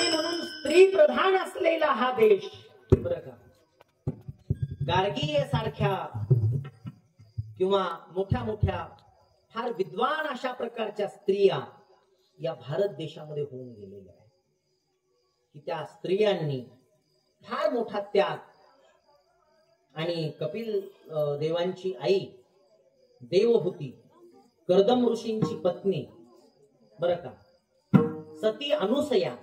म्हणून स्त्री प्रधान असलेला हा देश. बरं का? गार्गीय सारख्या किंवा मोठ्या मोठ्या फार विद्वान अशा प्रकारच्या स्त्रिया या भारत देशामध्ये होऊन गेलेल्या आहेत की त्या स्त्रियांनी फार मोठा त्याग. आणि कपिल देवांची आई देवहूती, कर्दम ऋषींची पत्नी, बरं का, सती अनुसया,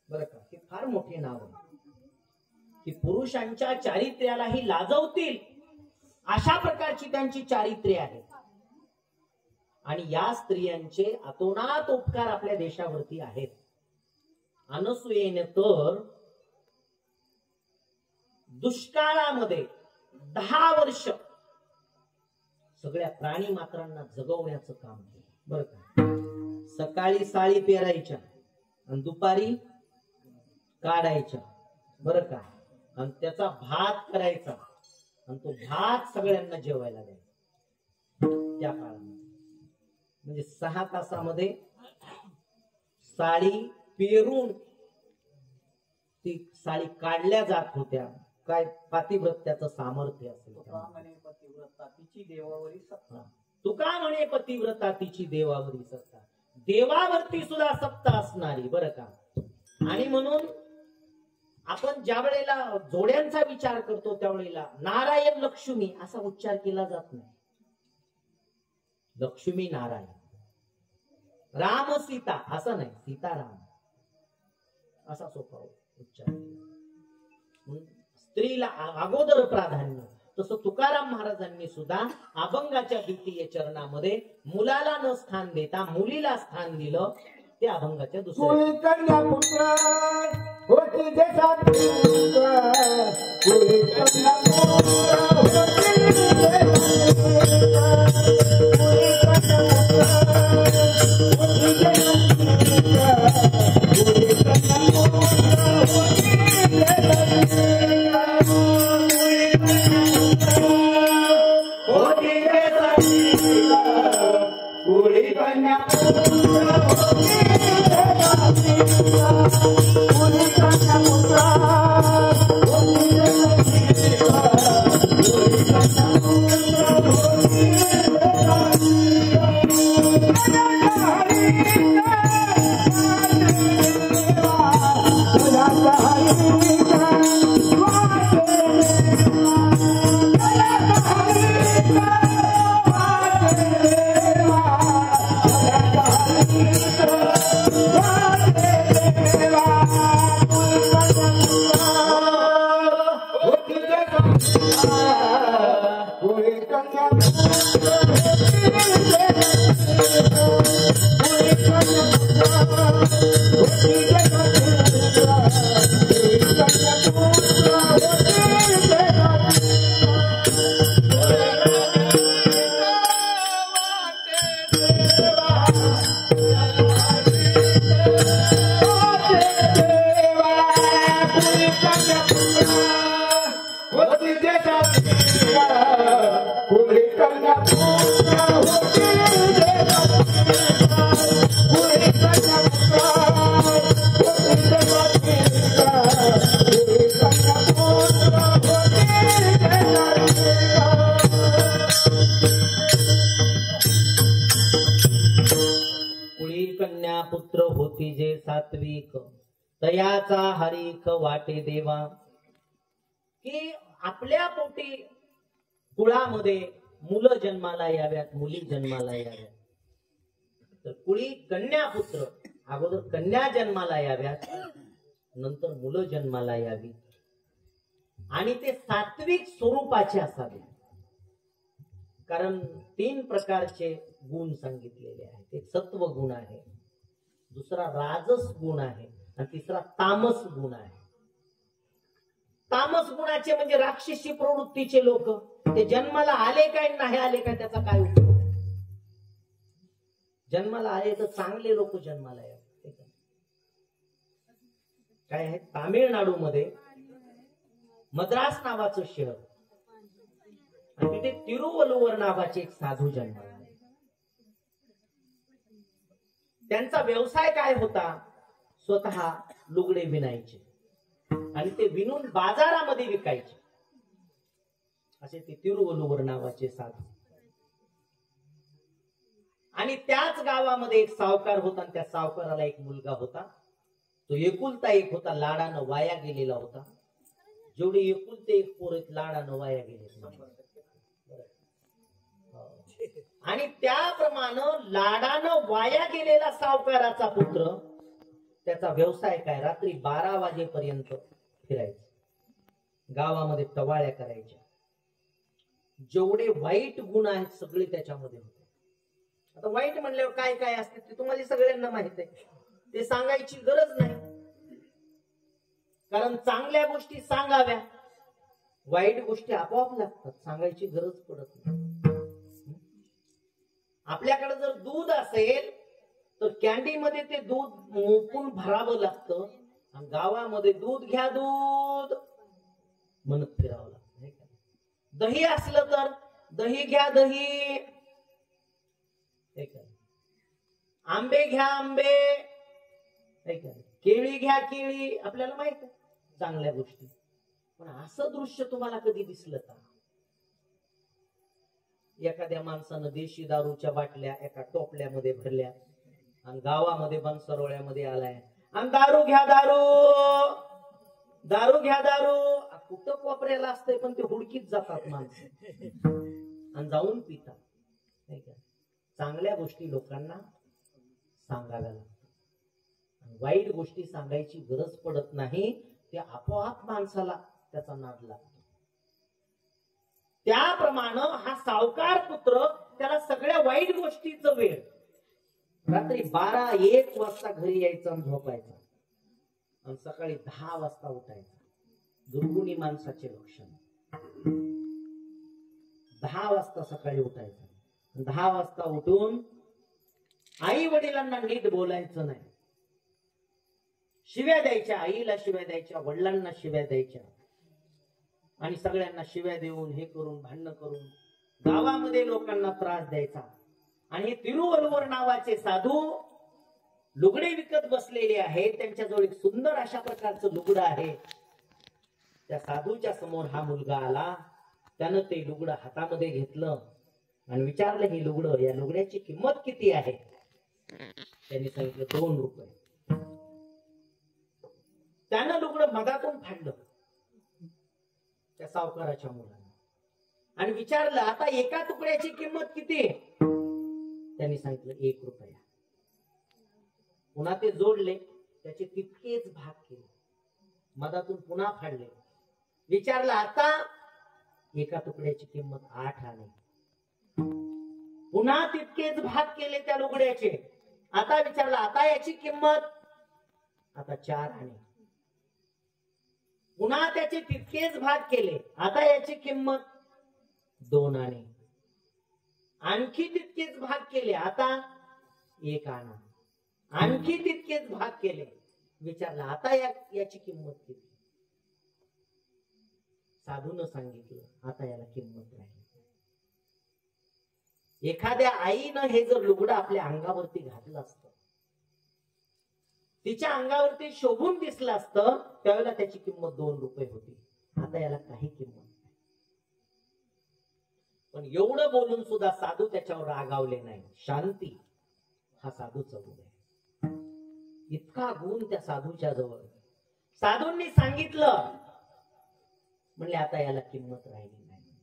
बरं का, हे फार मोठे नाव आहे. की पुरुषांच्या चारित्र्यालाही लाजवतील अशा प्रकारची त्यांची चारित्र्य आहेत. आणि या स्त्रियांचे अतोनात उपकार आपल्या देशावरती आहेत. अनसूयेने तर दुष्काळामध्ये 10 वर्ष सगळ्या प्राणी मात्रांना जगवण्याचं काम केलं बरं का. सकाळी साळी पेरायच्या आणि दुपारी काढायच्या बरं का, आणि त्याचा भात करायचा आणि तो भात सगळ्यांना जेवायला द्यायचा त्या काळामध्ये. म्हणजे 6 तासामध्ये साळी पेरून ती साळी काढल्या जात होत्या. काय पातिव्रत्याचं सामर्थ्य असेल. तुका म्हणे पतिव्रता तिची देवावरी सत्ता. तुका म्हणे पतिव्रता तिची देवावरी सत्ता. देवावरती सुद्धा सत्ता असणारी बरं का. आणि म्हणून आपण ज्या वेळेला जोड्यांचा विचार करतो त्यावेळेला नारायण लक्ष्मी असा उच्चार केला जात नाही. लक्ष्मी नारायण, राम सीता असं नाही, सीताराम असा सोपा उच्चार. स्त्रीला अगोदर प्राधान्य. तसं तुकाराम महाराजांनी सुद्धा अभंगाच्या द्वितीय चरणामध्ये मुलाला न स्थान देता मुलीला स्थान दिलं. ते अभंगाच्या दुसऱ्या कन्या पुत्र होती जसा कन्या पुत्र होती जे सात्विक तयाचा हरिक वाटे देवा. की आपल्या पोटी कुळामध्ये मुलं जन्माला याव्यात, मुली जन्माला याव्यात. तर कुळी कन्या पुत्र, अगोदर कन्या जन्माला याव्यात, नंतर मुलं जन्माला यावी. आणि ते सात्विक स्वरूपाचे असावे. कारण 3 प्रकारचे गुण सांगितलेले आहेत. एक सत्व गुण आहे, दुसरा राजस गुण आहे आणि तिसरा तामस गुण आहे. तामस गुणाचे म्हणजे राक्षसी प्रवृत्तीचे लोक, ते जन्माला आले काय नाही आले काय त्याचा काय उपयोग. जन्माला आले तर चांगले लोक जन्माला येतात. काय आहे, तामिळनाडूमध्ये मद्रास नावाचं शहर आणि तिथे तिरुवल्लुवर नावाचे एक साधू जन्माला. त्यांचा व्यवसाय काय होता, स्वतः लुगडे विणायचे आणि ते विणून बाजारामध्ये विकायचे. असे ते तिरुवल्लुवर नावाचे साधू. आणि त्याच गावामध्ये एक सावकार होता आणि त्या सावकाराला एक मुलगा होता. तो एकुलता एक होता, लाडानं वाया गेलेला होता. जेवढे एकुलते एक पोर लाडानं वाया गेले. आणि त्याप्रमाणे लाडानं वाया गेलेला सावकाराचा पुत्र, त्याचा व्यवसाय काय, रात्री 12 वाजेपर्यंत फिरायचा. गावामध्ये टवाळ्या करायच्या. जेवढे वाईट गुण आहेत सगळे त्याच्यामध्ये होते. आता वाईट म्हणल्यावर काय काय असते ते तुम्हाला सगळ्यांना माहित आहे, ते सांगायची गरज नाही. कारण चांगल्या गोष्टी सांगाव्या, वाईट गोष्टी आपोआप लागतात, सांगायची गरज पडत नाही. आपल्याकडे जर दूध असेल तर कॅन्डीमध्ये ते दूध मोपून भरावं लागतं, आणि गावामध्ये दूध घ्या दूध म्हणत फिरावं लागतं. दही असलं तर दही घ्या दही, आंबे घ्या आंबे, केळी घ्या केळी, आपल्याला माहित आहे चांगल्या गोष्टी. पण असं दृश्य तुम्हाला कधी दिसलं का? एखाद्या माणसानं देशी दारूच्या बाटल्या एका टोपल्यामध्ये भरल्या आणि गावामध्ये बनसरोळ्यामध्ये आलाय आणि दारू घ्या दारू, दारू घ्या दारू, कुठं कोपऱ्याला असतंय पण ते हुडकीत जातात माणसं आणि जाऊन पितात. नाही का? चांगल्या गोष्टी लोकांना सांगाव्या लागतात, वाईट गोष्टी सांगायची गरज पडत नाही, ते आपोआप माणसाला त्याचा नाद लागतो. त्याप्रमाणे हा सावकार पुत्र त्याला सगळ्या वाईट गोष्टीचं वेळ, रात्री 12-1 वाजता घरी यायचं आणि झोपायचं आणि सकाळी 10 वाजता उठायचं. दुर्गुणी माणसाचे लक्षण. 10 वाजता सकाळी उठायचं, 10 वाजता उठून आई वडिलांना नीट बोलायचं नाही, शिव्या द्यायच्या, आईला शिव्या द्यायच्या, वडिलांना शिव्या द्यायच्या आणि सगळ्यांना शिव्या देऊन हे करून भांडण करून गावामध्ये लोकांना त्रास द्यायचा. आणि तिरुवल्लुवर नावाचे साधू लुगडे विकत बसलेले आहेत, त्यांच्याजवळ एक सुंदर अशा प्रकारचं लुगडं आहे. त्या साधूच्या समोर हा मुलगा आला, त्यानं ते लुगडं हातामध्ये घेतलं आणि विचारलं, हे लुगडं, या लुगड्याची किंमत किती आहे? त्यांनी सांगितलं 2 रुपये. त्यानं लुगडं मधातून फाडलं त्या सावकाराच्या मुलाने आणि विचारलं, आता एका तुकड्याची किंमत किती? त्यांनी सांगितलं 1 रुपया. पुन्हा ते जोडले, त्याचे तितकेच भाग केले, मधातून पुन्हा फाडले. विचारलं, आता एका तुकड्याची किंमत 8 आणे. पुन्हा तितकेच भाग केले त्या लुगड्याचे. आता विचारलं, आता याची किंमत? आता 4 आणे. पुन्हा त्याचे तितकेच भाग केले, आता याची किंमत 2 आणे. आणखी तितकेच भाग केले, आता 1 आणा. आणखी तितकेच भाग केले. विचारलं, आता याची किंमत किती? साधून सांगितलं, आता याला किंमत नाही. एखाद्या आईनं हे जर लुगडं आपल्या अंगावरती घातलं असतं, तिच्या अंगावरती शोभून दिसलं असतं, त्यावेळेला त्याची किंमत 2 रुपये होती. आता याला काही किंमत नाही. पण एवढं बोलून सुद्धा साधू त्याच्यावर रागावले नाही. शांती हा साधूचा गुण आहे. इतका गुण त्या साधूच्या जवळ. साधूंनी सांगितलं, म्हणले आता याला किंमत राहिली नाही,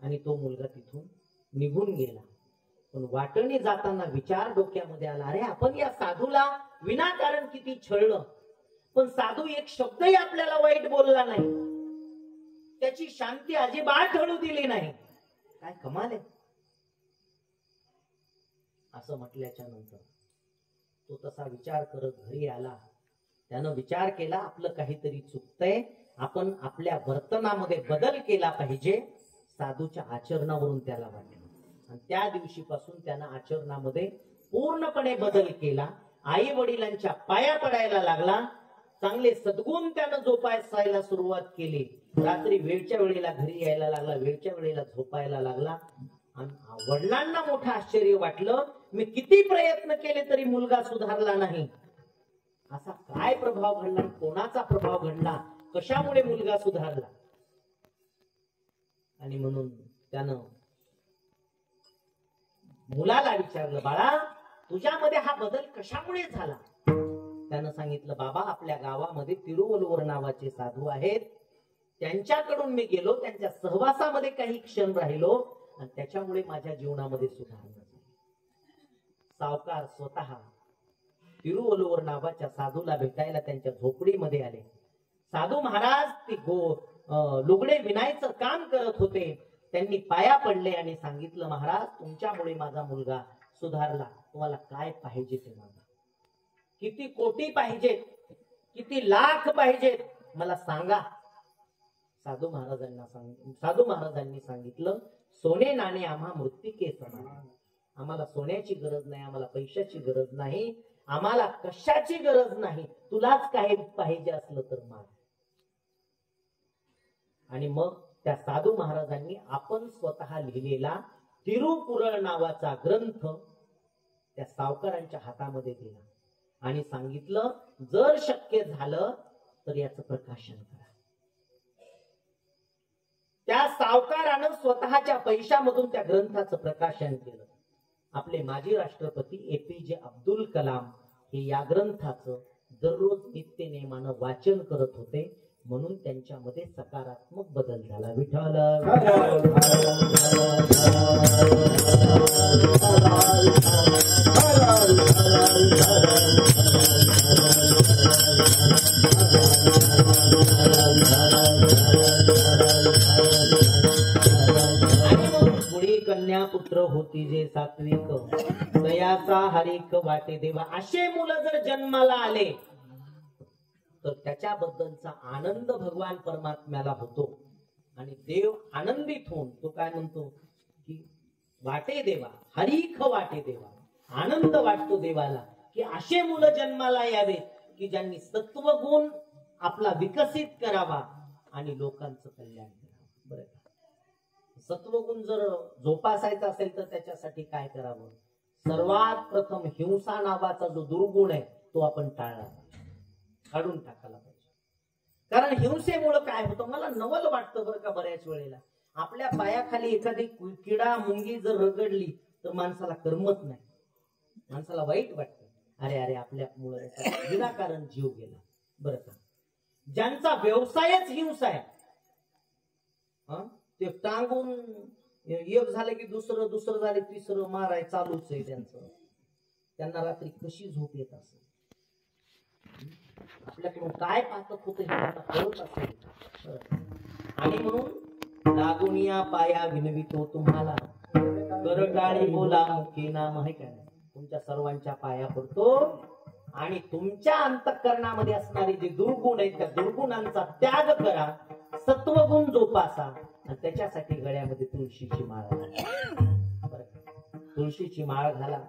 आणि तो मुलगा तिथून निघून गेला. पण वाटणी जाताना विचार डोक्यामध्ये आला, अरे आपण या साधूला विनाकारण किती छळलं, पण साधू एक शब्दही आपल्याला वाईट बोलला नाही, त्याची शांती अजिबात ढळू दिली नाही. काय कमाल आहे. असं म्हटल्याच्या नंतर तो तसा विचार करत घरी आला. त्यानं विचार केला, आपलं काहीतरी चुकतंय, आपण आपल्या वर्तनामध्ये बदल केला पाहिजे. साधूच्या आचरणावरून त्याला वाटलं आणि त्या दिवशीपासून त्यानं आचरणामध्ये पूर्णपणे बदल केला. आई वडिलांच्या पाया पडायला लागला. चांगले सद्गुण त्यानं जोपासायला सुरुवात केली. रात्री वेळच्या वेळेला घरी यायला लागला, वेळच्या वेळेला झोपायला लागला. आणि वडिलांना मोठं आश्चर्य वाटलं, मी किती प्रयत्न केले तरी मुलगा सुधारला नाही. असा काय प्रभाव घडला, कोणाचा प्रभाव घडला, कशामुळे मुलगा सुधारला? आणि म्हणून त्यानं मुलाला विचारलं, बाळा तुझ्यामध्ये हा बदल कशामुळे झाला? त्यानं सांगितलं, बाबा आपल्या गावामध्ये तिरुवल्लुवर नावाचे साधू आहेत, त्यांच्याकडून मी गेलो, त्यांच्या सहवासामध्ये काही क्षण राहिलो आणि त्याच्यामुळे माझ्या जीवनामध्ये सुधारणा झाली. सावकार स्वतः तिरुवल्लुवर नावाच्या साधूला भेटायला त्यांच्या झोपडीमध्ये आले. साधू महाराज ते लुगडे विणायचं काम करत होते. त्यांनी पाया पडले आणि सांगितलं, महाराज तुमच्यामुळे माझा मुलगा सुधारला. तुम्हाला काय पाहिजे ते मागा. किती कोटी पाहिजेत, किती लाख पाहिजेत, मला सांगा. साधू महाराजांनी सांगितलं, सोने नाणे आम्हा मृत्तिके समान. आम्हाला सोन्याची गरज नाही, आम्हाला पैशाची गरज नाही, आम्हाला कशाची गरज नाही. तुलाच काही पाहिजे असलं तर माग. आणि मग त्या साधू महाराजांनी आपण स्वतः लिहिलेला तिरुकुरळ नावाचा ग्रंथ त्या सावकारांच्या हातामध्ये दिला आणि सांगितलं, जर शक्य झालं तर याचं प्रकाशन करा. त्या सावकारानं स्वतःच्या पैशामधून त्या ग्रंथाचं प्रकाशन केलं. आपले माजी राष्ट्रपती APJ अब्दुल कलाम हे या ग्रंथाचं दररोज नित्य नेमानं वाचन करत होते, म्हणून त्यांच्यामध्ये सकारात्मक बदल झाला. विठ्ठल पुढे कन्या पुत्र होती जे सात्विक, दयाचा हरिक वाटे देवा. असे मुलं जर जन्माला आले तर त्याच्याबद्दलचा आनंद भगवान परमात्म्याला होतो आणि देव आनंदित होऊन तो काय म्हणतो की वाटे देवा, हरिख वाटे देवा. आनंद वाटतो देवाला की असे मुलं जन्माला यावेत की ज्यांनी सत्वगुण आपला विकसित करावा आणि लोकांचं कल्याण करावं. बरं, सत्वगुण जर जोपासायचा असेल तर त्याच्यासाठी काय करावं? सर्वात प्रथम हिंसा नावाचा जो दुर्गुण आहे तो आपण टाळला, काढून टाकायला पाहिजे. कारण हिंसेमुळे काय होतं, मला नवल वाटतं बरं का, बऱ्याच वेळेला आपल्या पायाखाली एखादी किडा मुंगी जर रगडली तर माणसाला करमत नाही, माणसाला वाईट वाटतं. अरे अरे आपल्यामुळे विनाकारण जीव गेला. बरं का, ज्यांचा व्यवसायच हिंसा आहे, ते टांगून एक झालं की दुसरं झालं तिसरं माराय चालूच आहे त्यांचं. त्यांना रात्री कशी झोप येत असेल, आपल्याकडून काय पाहत होत हे त्यांना कळत असेल. आणि म्हणून लागून या पाया विनवितो तुम्हाला, करटाळी बोला मुखी नाम. आहे काय, तुमच्या सर्वांच्या पाया पडतो आणि तुमच्या अंतःकरणामध्ये असणारे जे दुर्गुण आहेत त्या दुर्गुणांचा त्याग करा, सत्वगुण जोपासा आणि त्याच्यासाठी गळ्यामध्ये तुळशीची माळ घाला. तुळशीची माळ घाला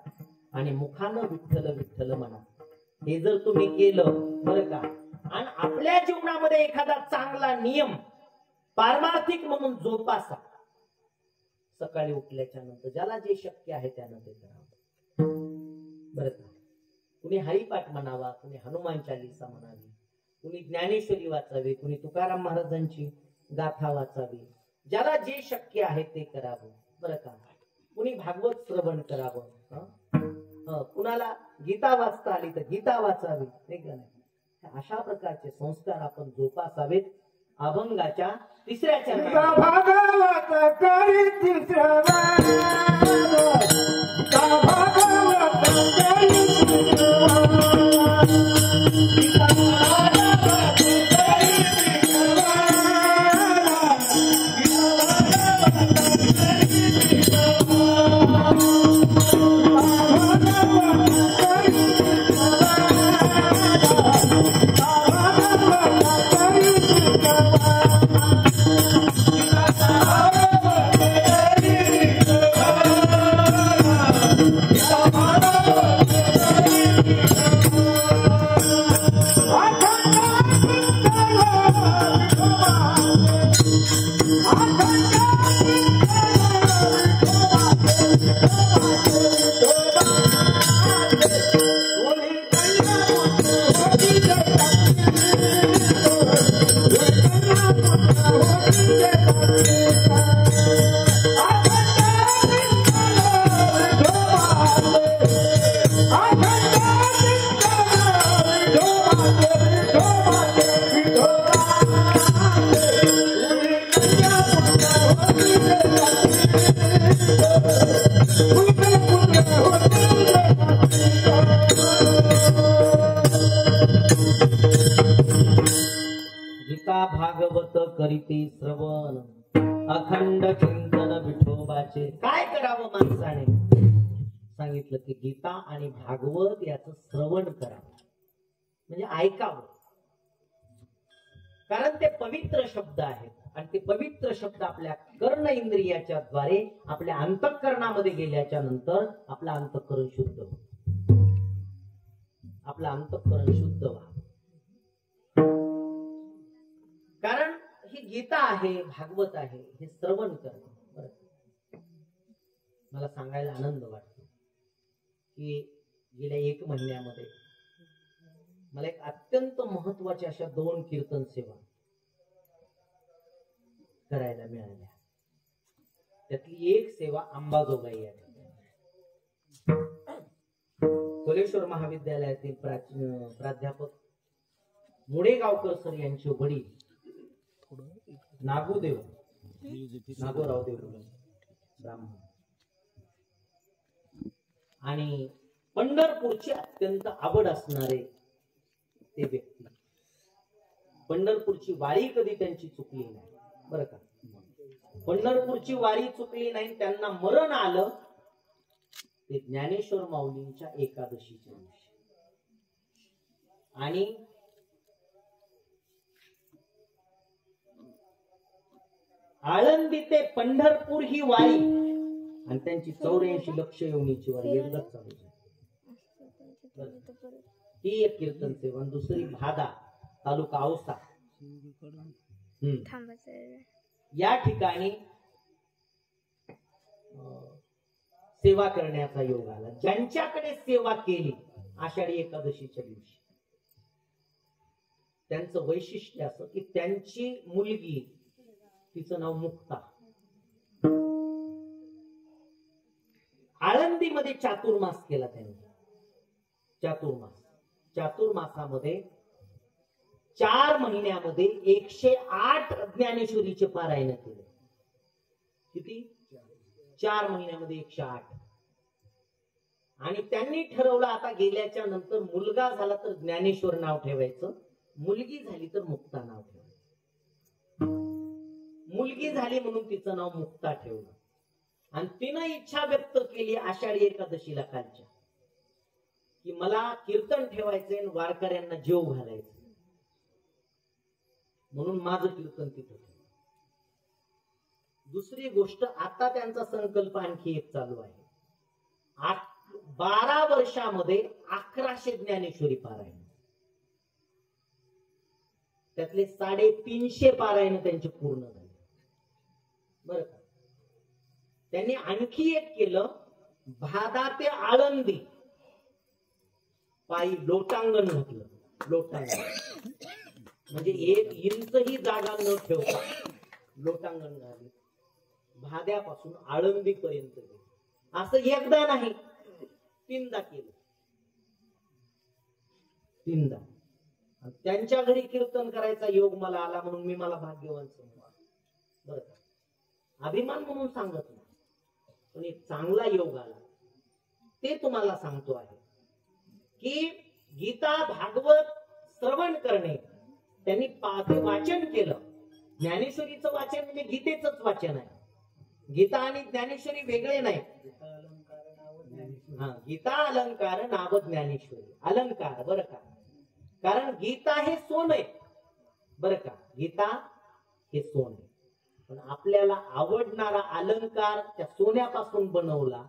आणि मुखानं विठ्ठल विठ्ठल म्हणा. हे जर तुम्ही केलं बरं का, आणि आपल्या जीवनामध्ये एखादा चांगला नियम पारमार्थिक म्हणून जोपासा. सकाळी उठल्याच्या नंतर ज्याला जे शक्य आहे त्यानं ते करावं. बरं का, कुणी हरिपाठ म्हणावा, कुणी हनुमान चालीसा म्हणावी, कुणी ज्ञानेश्वरी वाचावी, कुणी तुकाराम महाराजांची गाथा वाचावी. ज्याला जे शक्य आहे ते करावं. बरं का, कुणी भागवत श्रवण करावं, कुणाला गीता वाचता आली तर गीता वाचावी. अशा प्रकारचे संस्कार आपण जोपासावेत. अभंगाच्या तिसऱ्या चरणात Come on. भागवत करीती श्रवण अखंड चिंतन विठोबाचे. काय करावं माणसाने? सांगितलं की गीता आणि भागवत याचं श्रवण करावं, म्हणजे ऐकावं. कारण ते पवित्र शब्द आहेत आणि ते पवित्र शब्द आपल्या कर्ण इंद्रियाच्या द्वारे आपल्या अंतःकरणामध्ये गेल्याच्या नंतर आपलं अंतःकरण शुद्ध होतं. आपलं अंतःकरण शुद्ध व्हा. कारण ही गीता आहे, भागवत आहे, हे श्रवण करणं. मला सांगायला आनंद वाटतो की गेल्या 1 महिन्यामध्ये मला एक अत्यंत महत्वाच्या अशा 2 कीर्तन सेवा करायला मिळाल्या. त्यातली एक सेवा अंबाजोगाई या ठिकाणी कोलेश्वर महाविद्यालयातील प्राध्यापक मुडेगावकर सर यांचे वडील नागोराव देव ब्राह्मण आणि पंढरपूरची अत्यंत आवड असणारे ते व्यक्ती. पंढरपूरची वारी कधी त्यांची चुकली नाही बरं का. पंढरपूरची वारी चुकली नाही. त्यांना मरण आलं ते ज्ञानेश्वर माऊलींच्या एकादशीच्या दिवशी. आणि आळंदी ते पंढरपूर ही वारी आणि त्यांची 84 लक्ष योनीची वारी एकदाच चालू झाली. ही एक कीर्तन सेवा. दुसरी भादा तालुका औसा या ठिकाणी सेवा करण्याचा योग आला. ज्यांच्याकडे सेवा केली आषाढी एकादशीच्या दिवशी त्यांचं वैशिष्ट्य असं की त्यांची मुलगी, तिचं नाव मुक्ता, आळंदीमध्ये चातुर्मास केला त्यांनी. चातुर्मासामध्ये 4 महिन्यामध्ये 108 ज्ञानेश्वरीचे पारायण केले. किती? 4 महिन्यामध्ये 108. आणि त्यांनी ठरवलं आता गेल्याच्या नंतर मुलगा झाला तर ज्ञानेश्वर नाव ठेवायचं, मुलगी झाली तर मुक्ता नाव ठेवायचं. मुलगी झाली म्हणून तिचं नाव मुक्ता ठेवलं. आणि तिनं इच्छा व्यक्त केली आषाढी एकादशीला कालच्या की मला कीर्तन ठेवायचंय आणि वारकऱ्यांना जेव घालायचं, म्हणून माझं कीर्तन तिथं. दुसरी गोष्ट, आता त्यांचा संकल्प आणखी एक चालू आहे. 12 वर्षामध्ये 1100 ज्ञानेश्वरी पारायण, त्यातले 350 पारायण त्यांचे पूर्ण झाले बरं का. त्यांनी आणखी एक केलं, भादा ते आळंदी पायी लोटांगण घातलं. लोटांगण म्हणजे 1 इंचही जागा न ठेवता लोटांगण घातलं. भाद्यापासून आळंदी पर्यंत असं एकदा नाही, 3दा केलं. 3दा. त्यांच्या घरी कीर्तन करायचा योग मला आला म्हणून मला भाग्यवान समजा बरं का. अभिमान म्हणून सांगत नाही, पण एक चांगला योग आला ते तुम्हाला सांगतो आहे की गीता भागवत श्रवण करणे. त्यांनी वाचन केलं. ज्ञानेश्वरीचं वाचन म्हणजे गीतेचंच वाचन आहे. गीता आणि ज्ञानेश्वरी वेगळे नाही. गीता अलंकार नाव ज्ञानेश्वरी अलंकार बरं का. कारण गीता हे सोन आहे बरं का. गीता हे सोन आहे, पण आपल्याला आवडणारा अलंकार त्या सोन्यापासून बनवला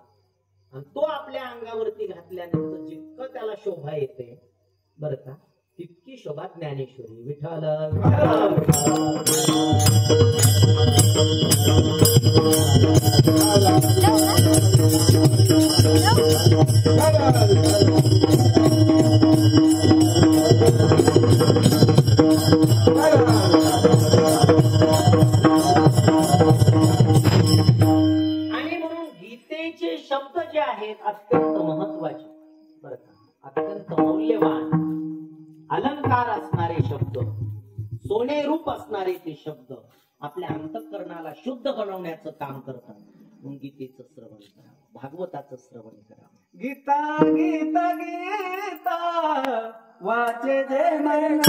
आणि तो आपल्या अंगावरती घातल्यानंतर जितकं त्याला शोभा येते बरं का, तितकी शोभा ज्ञानेश्वरी. विठ्ठल आणि म्हणून गीतेचे शब्द जे आहेत अत्यंत महत्वाचे बरं का, अत्यंत मौल्यवान अलंकार असणारे शब्द, सोने रूप असणारे ते शब्द आपल्या अंतःकरणाला शुद्ध बनवण्याचं काम करतात. म्हणून गीतेचं श्रवण करा, भागवताचं श्रवण करा. गीता गीता गीता वाचे जे मन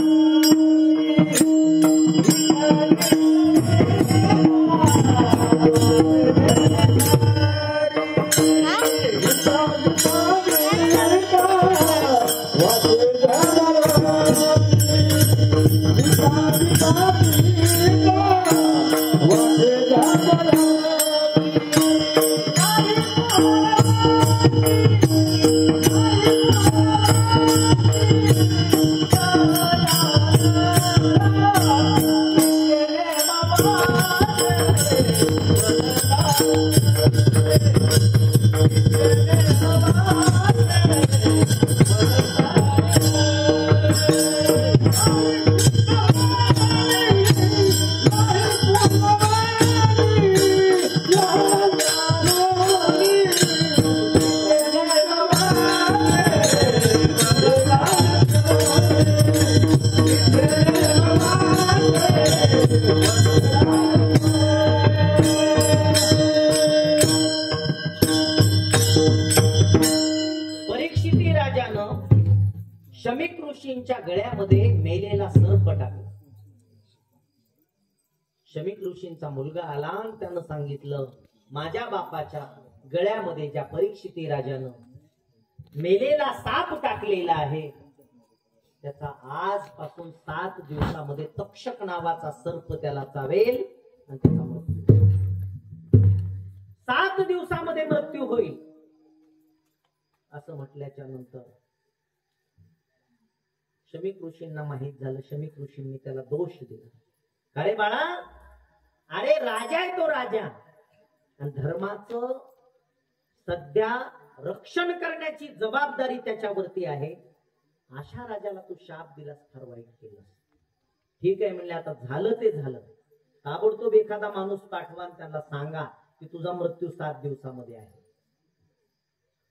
परीक्षिती राजानं शमीक ऋषींच्या गळ्यामध्ये मेलेला सर्प टाकला. शमीक ऋषींचा मुलगा आला आणि त्यानं सांगितलं, माझ्या बापाच्या गळ्यामध्ये ज्या परीक्षिती राजानं मेलेला साप टाकलेला आहे त्याचा आजपासून 7 दिवसामध्ये तक्षक नावाचा सर्प त्याला चावेल आणि त्याचा मृत्यू 7 दिवसामध्ये मृत्यू होईल असं म्हटल्याच्या नंतर शमीक ऋषींना माहित झालं. शमीक ऋषींनी त्याला दोष दिला. अरे बाळा, अरे राजा आहे तो राजा आणि धर्माचं सध्या रक्षण करण्याची जबाबदारी त्याच्यावरती आहे. अशा राजाला तू शाप दिलास, फार वाईट केलं. ठीक आहे म्हणले, आता झालं ते झालं. ताबडतोब एखादा माणूस पाठवा आणि त्यांना सांगा की तुझा मृत्यू 7 दिवसामध्ये आहे.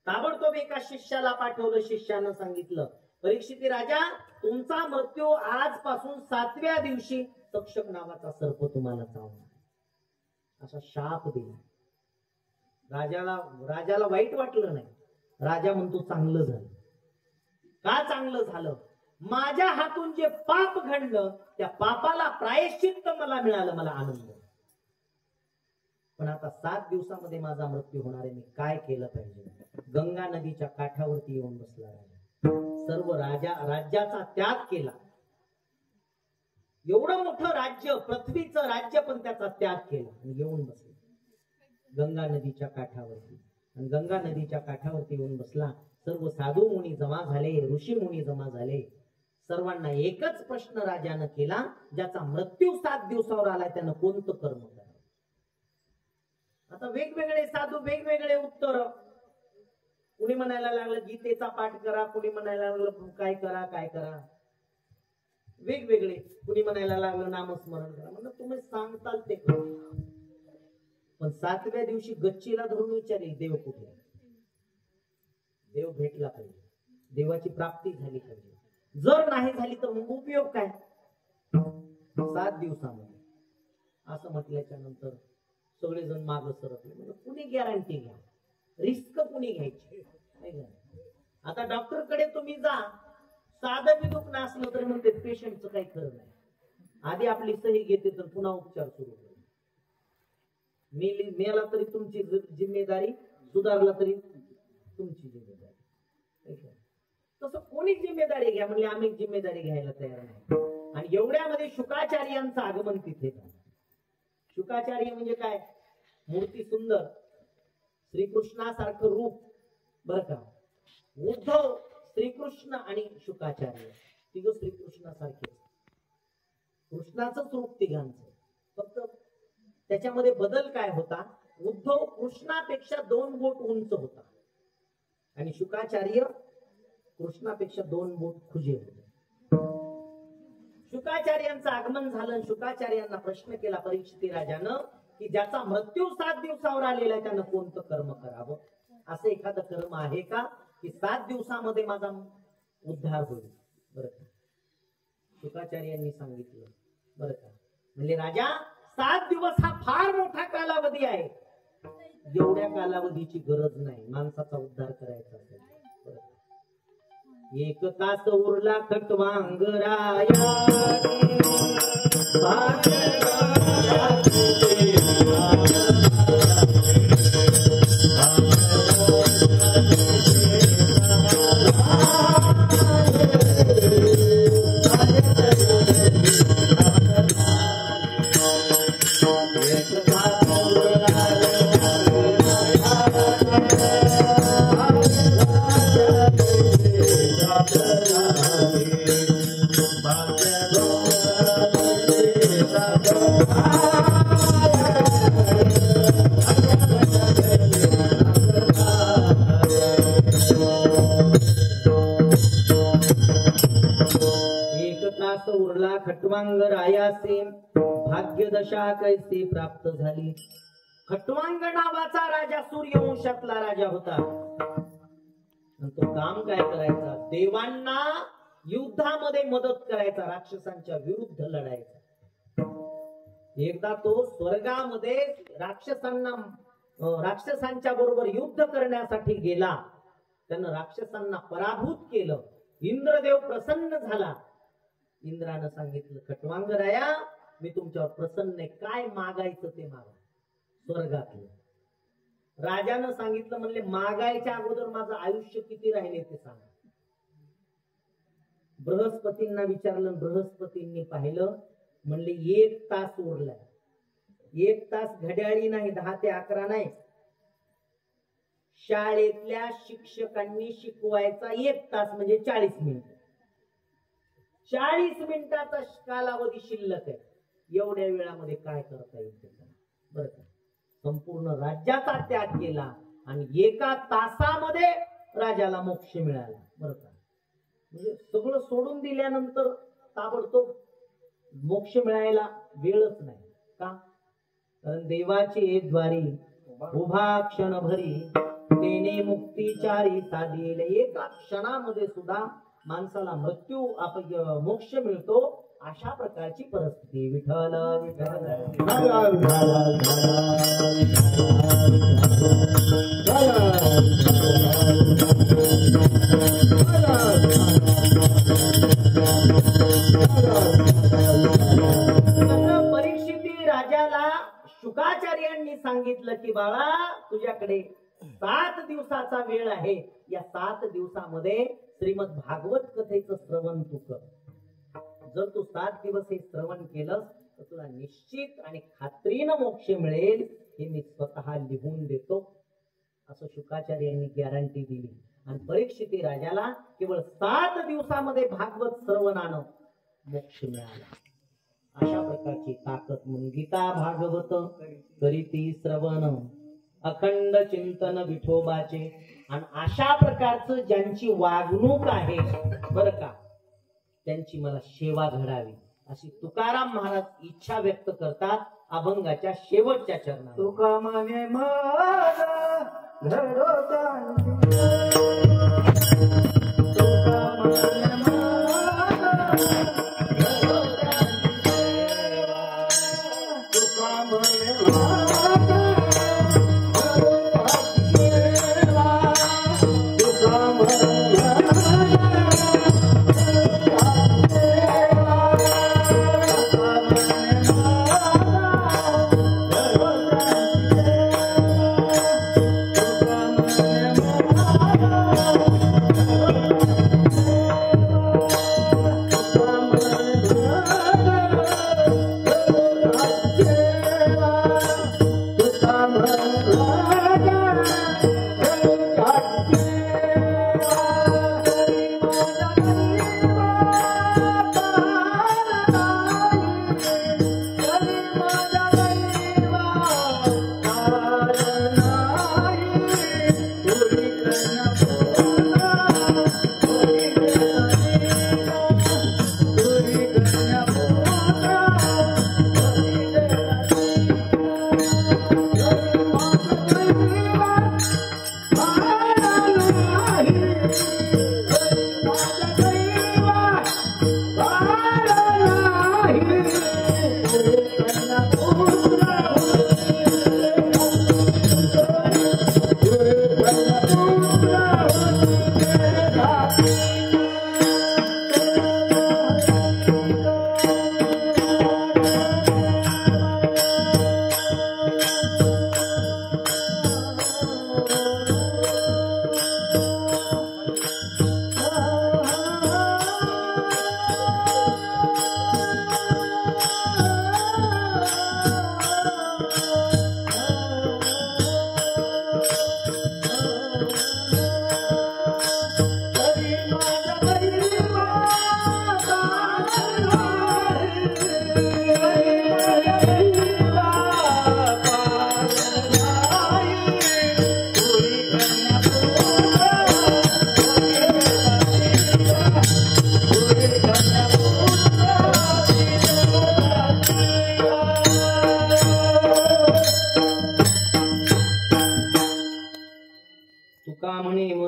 ताबडतोब एका शिष्याला पाठवलं. शिष्यानं सांगितलं, परीक्षिती राजा, तुमचा मृत्यू आजपासून 7व्या दिवशी तक्षक नावाचा सर्प तुम्हाला चावणार, असा शाप दिला. राजाला वाईट वाटलं नाही. राजा म्हणतो चांगलं झालं. का चांगलं झालं? माझ्या हातून जे पाप घडलं त्या पापाला प्रायश्चित्त मला मिळालं, मला आनंद. पण आता 7 दिवसामध्ये माझा मृत्यू होणार आहे, मी काय केलं पाहिजे? गंगा नदीच्या काठावरती येऊन बसला राजा. सर्व राज्याचा त्याग केला. एवढं मोठं राज्य, पृथ्वीचं राज्य, पण त्याचा त्याग केला आणि येऊन बसला गंगा नदीच्या काठावरती. आणि गंगा नदीच्या काठावरती येऊन बसला. सर्व साधू मुनी जमा झाले, ऋषी मुनी जमा झाले. सर्वांना एकच प्रश्न राजानं केला, ज्याचा मृत्यू 7 दिवसावर आलाय त्यानं कोणतं कर्म करावं? आता वेगवेगळे साधू वेगवेगळे उत्तर. कुणी म्हणायला लागलं गीतेचा पाठ करा, कुणी म्हणायला लागलं काय करा काय करा, वेगवेगळे. कुणी म्हणायला लागलं नामस्मरण करा. म्हणलं तुम्ही सांगताल ते करा. पण 7व्या दिवशी गच्चीला धरून विचारेल, देव कुठे? देव भेटला पाहिजे, देवाची प्राप्ती झाली पाहिजे. जर नाही झाली तर मग उपयोग काय? 7 दिवसामध्ये असं म्हटल्याच्या नंतर सगळेजण मागे सरकले. म्हणजे कुणी गॅरंटी घ्या, रिस्क कुणी घ्यायची? आता डॉक्टर कडे तुम्ही जा, साधं बी दुखणं असलं तरी म्हणते पेशंटचं काही खरं नाही. आधी आपली सही घेते तर पुन्हा उपचार सुरू होतो. मेला तरी तुमची जिम्मेदारी, सुधारला तरी तुमची जिम्मेदारी. तसं कोणी जिम्मेदारी घ्या म्हणले, आम्ही जिम्मेदारी घ्यायला तयार नाही. आणि एवढ्यामध्ये शुकाचार्यांचं आगमन तिथे झालं. शुकाचार्य म्हणजे काय? मूर्ती सुंदर, श्रीकृष्णासारखं रूप. बर का, उद्धव, श्रीकृष्ण आणि शुकाचार्य तिघ श्रीकृष्णासारखे, कृष्णाचंच रूप तिघांचं. फक्त त्याच्यामध्ये बदल काय होता? उद्धव कृष्णापेक्षा 2 बोट उंच होता आणि शुकाचार्य कृष्णापेक्षा 2 बोट खुजे होते. शुकाचार्यांचं आगमन झालं. शुकाचार्यांना प्रश्न केला परीक्षिती राजानं की ज्याचा मृत्यू 7 दिवसावर आलेला आहे त्यानं कोणतं कर्म करावं? असं एखादं कर्म आहे का की 7 दिवसामध्ये माझा उद्धार होईल? बरं का, शुकाचार्यांनी सांगितलं. बरं का, म्हणजे राजा 7 दिवस हा फार मोठा कालावधी आहे. एवढ्या कालावधीची गरज नाही माणसाचा उद्धार करायचा असेल. एक तास उरला खटवांगराया Bye. तास उरला खटवांग रायासे भाग्यदशा कैसे प्राप्त झाली. खटवांग नावाचा राजा सूर्यवंशातला राजा होता. तो काम काय करायचा, देवांना युद्धामध्ये मदत करायचा, राक्षसांच्या विरुद्ध लढायचा. एकदा तो स्वर्गामध्ये राक्षसांच्या बरोबर युद्ध करण्यासाठी गेला. त्यानं राक्षसांना पराभूत केलं. इंद्रदेव प्रसन्न झाला. इंद्रानं सांगितलं, खटवांग राया मी तुमच्यावर प्रसन्न आहे, काय मागायचं ते मागा स्वर्गातलं. राजानं सांगितलं, म्हणले मागायच्या अगोदर माझं आयुष्य किती राहिले ते सांगा. बृहस्पतींना विचारलं, बृहस्पतींनी पाहिलं, म्हणले 1 तास उरलाय. 1 तास घड्याळी नाही, 10 ते 11 नाही, शाळेतल्या शिक्षकांनी शिकवायचा 1 तास म्हणजे 40 मिनिट. 40 मिनिटाचा कालावधी शिल्लक आहे. एवढ्या वेळामध्ये काय करता येईल बरं का. संपूर्ण राज्याचा त्याग केला आणि 1 तासामध्ये राजाला मोक्ष मिळाला. बरं का. म्हणजे सगळं सोडून दिल्यानंतर ताबडतोब मोक्ष मिळायला वेळच नाही. का? कारण देवाची द्वारी उभा क्षण भरी तेने मुक्तीचारी साधेल. 1 क्षणामध्ये सुद्धा माणसाला मृत्यू मोक्ष मिळतो. अशा प्रकारची परिस्थिती. विठ्ठल विठ्ठल परीक्षिती राजाला शुकाचार्यांनी सांगितलं की बाळा तुझ्याकडे 7 दिवसाचा वेळ आहे. या 7 दिवसामध्ये श्रीमद भागवत कथेचं श्रवण तू कर. जर तू 7 दिवस हे श्रवण केलंस तर तुला निश्चित आणि खात्रीनं मोक्ष मिळेल, हे मी स्वतः लिहून देतो असं शुकाचार्यांनी गॅरंटी दिली. आणि परीक्षिती राजाला केवळ 7 दिवसामध्ये भागवत श्रवणानं मोक्ष मिळाला. अशा प्रकारची ताकद म्हणून गीता भागवत करीती श्रवण अखंड चिंतन विठोबाचे. आणि अशा प्रकारचं ज्यांची वागणूक आहे बरं का, त्यांची मला सेवा घडावी अशी तुकाराम महाराज इच्छा व्यक्त करतात अभंगाच्या शेवटच्या चरणात. तुका माने माझा घडो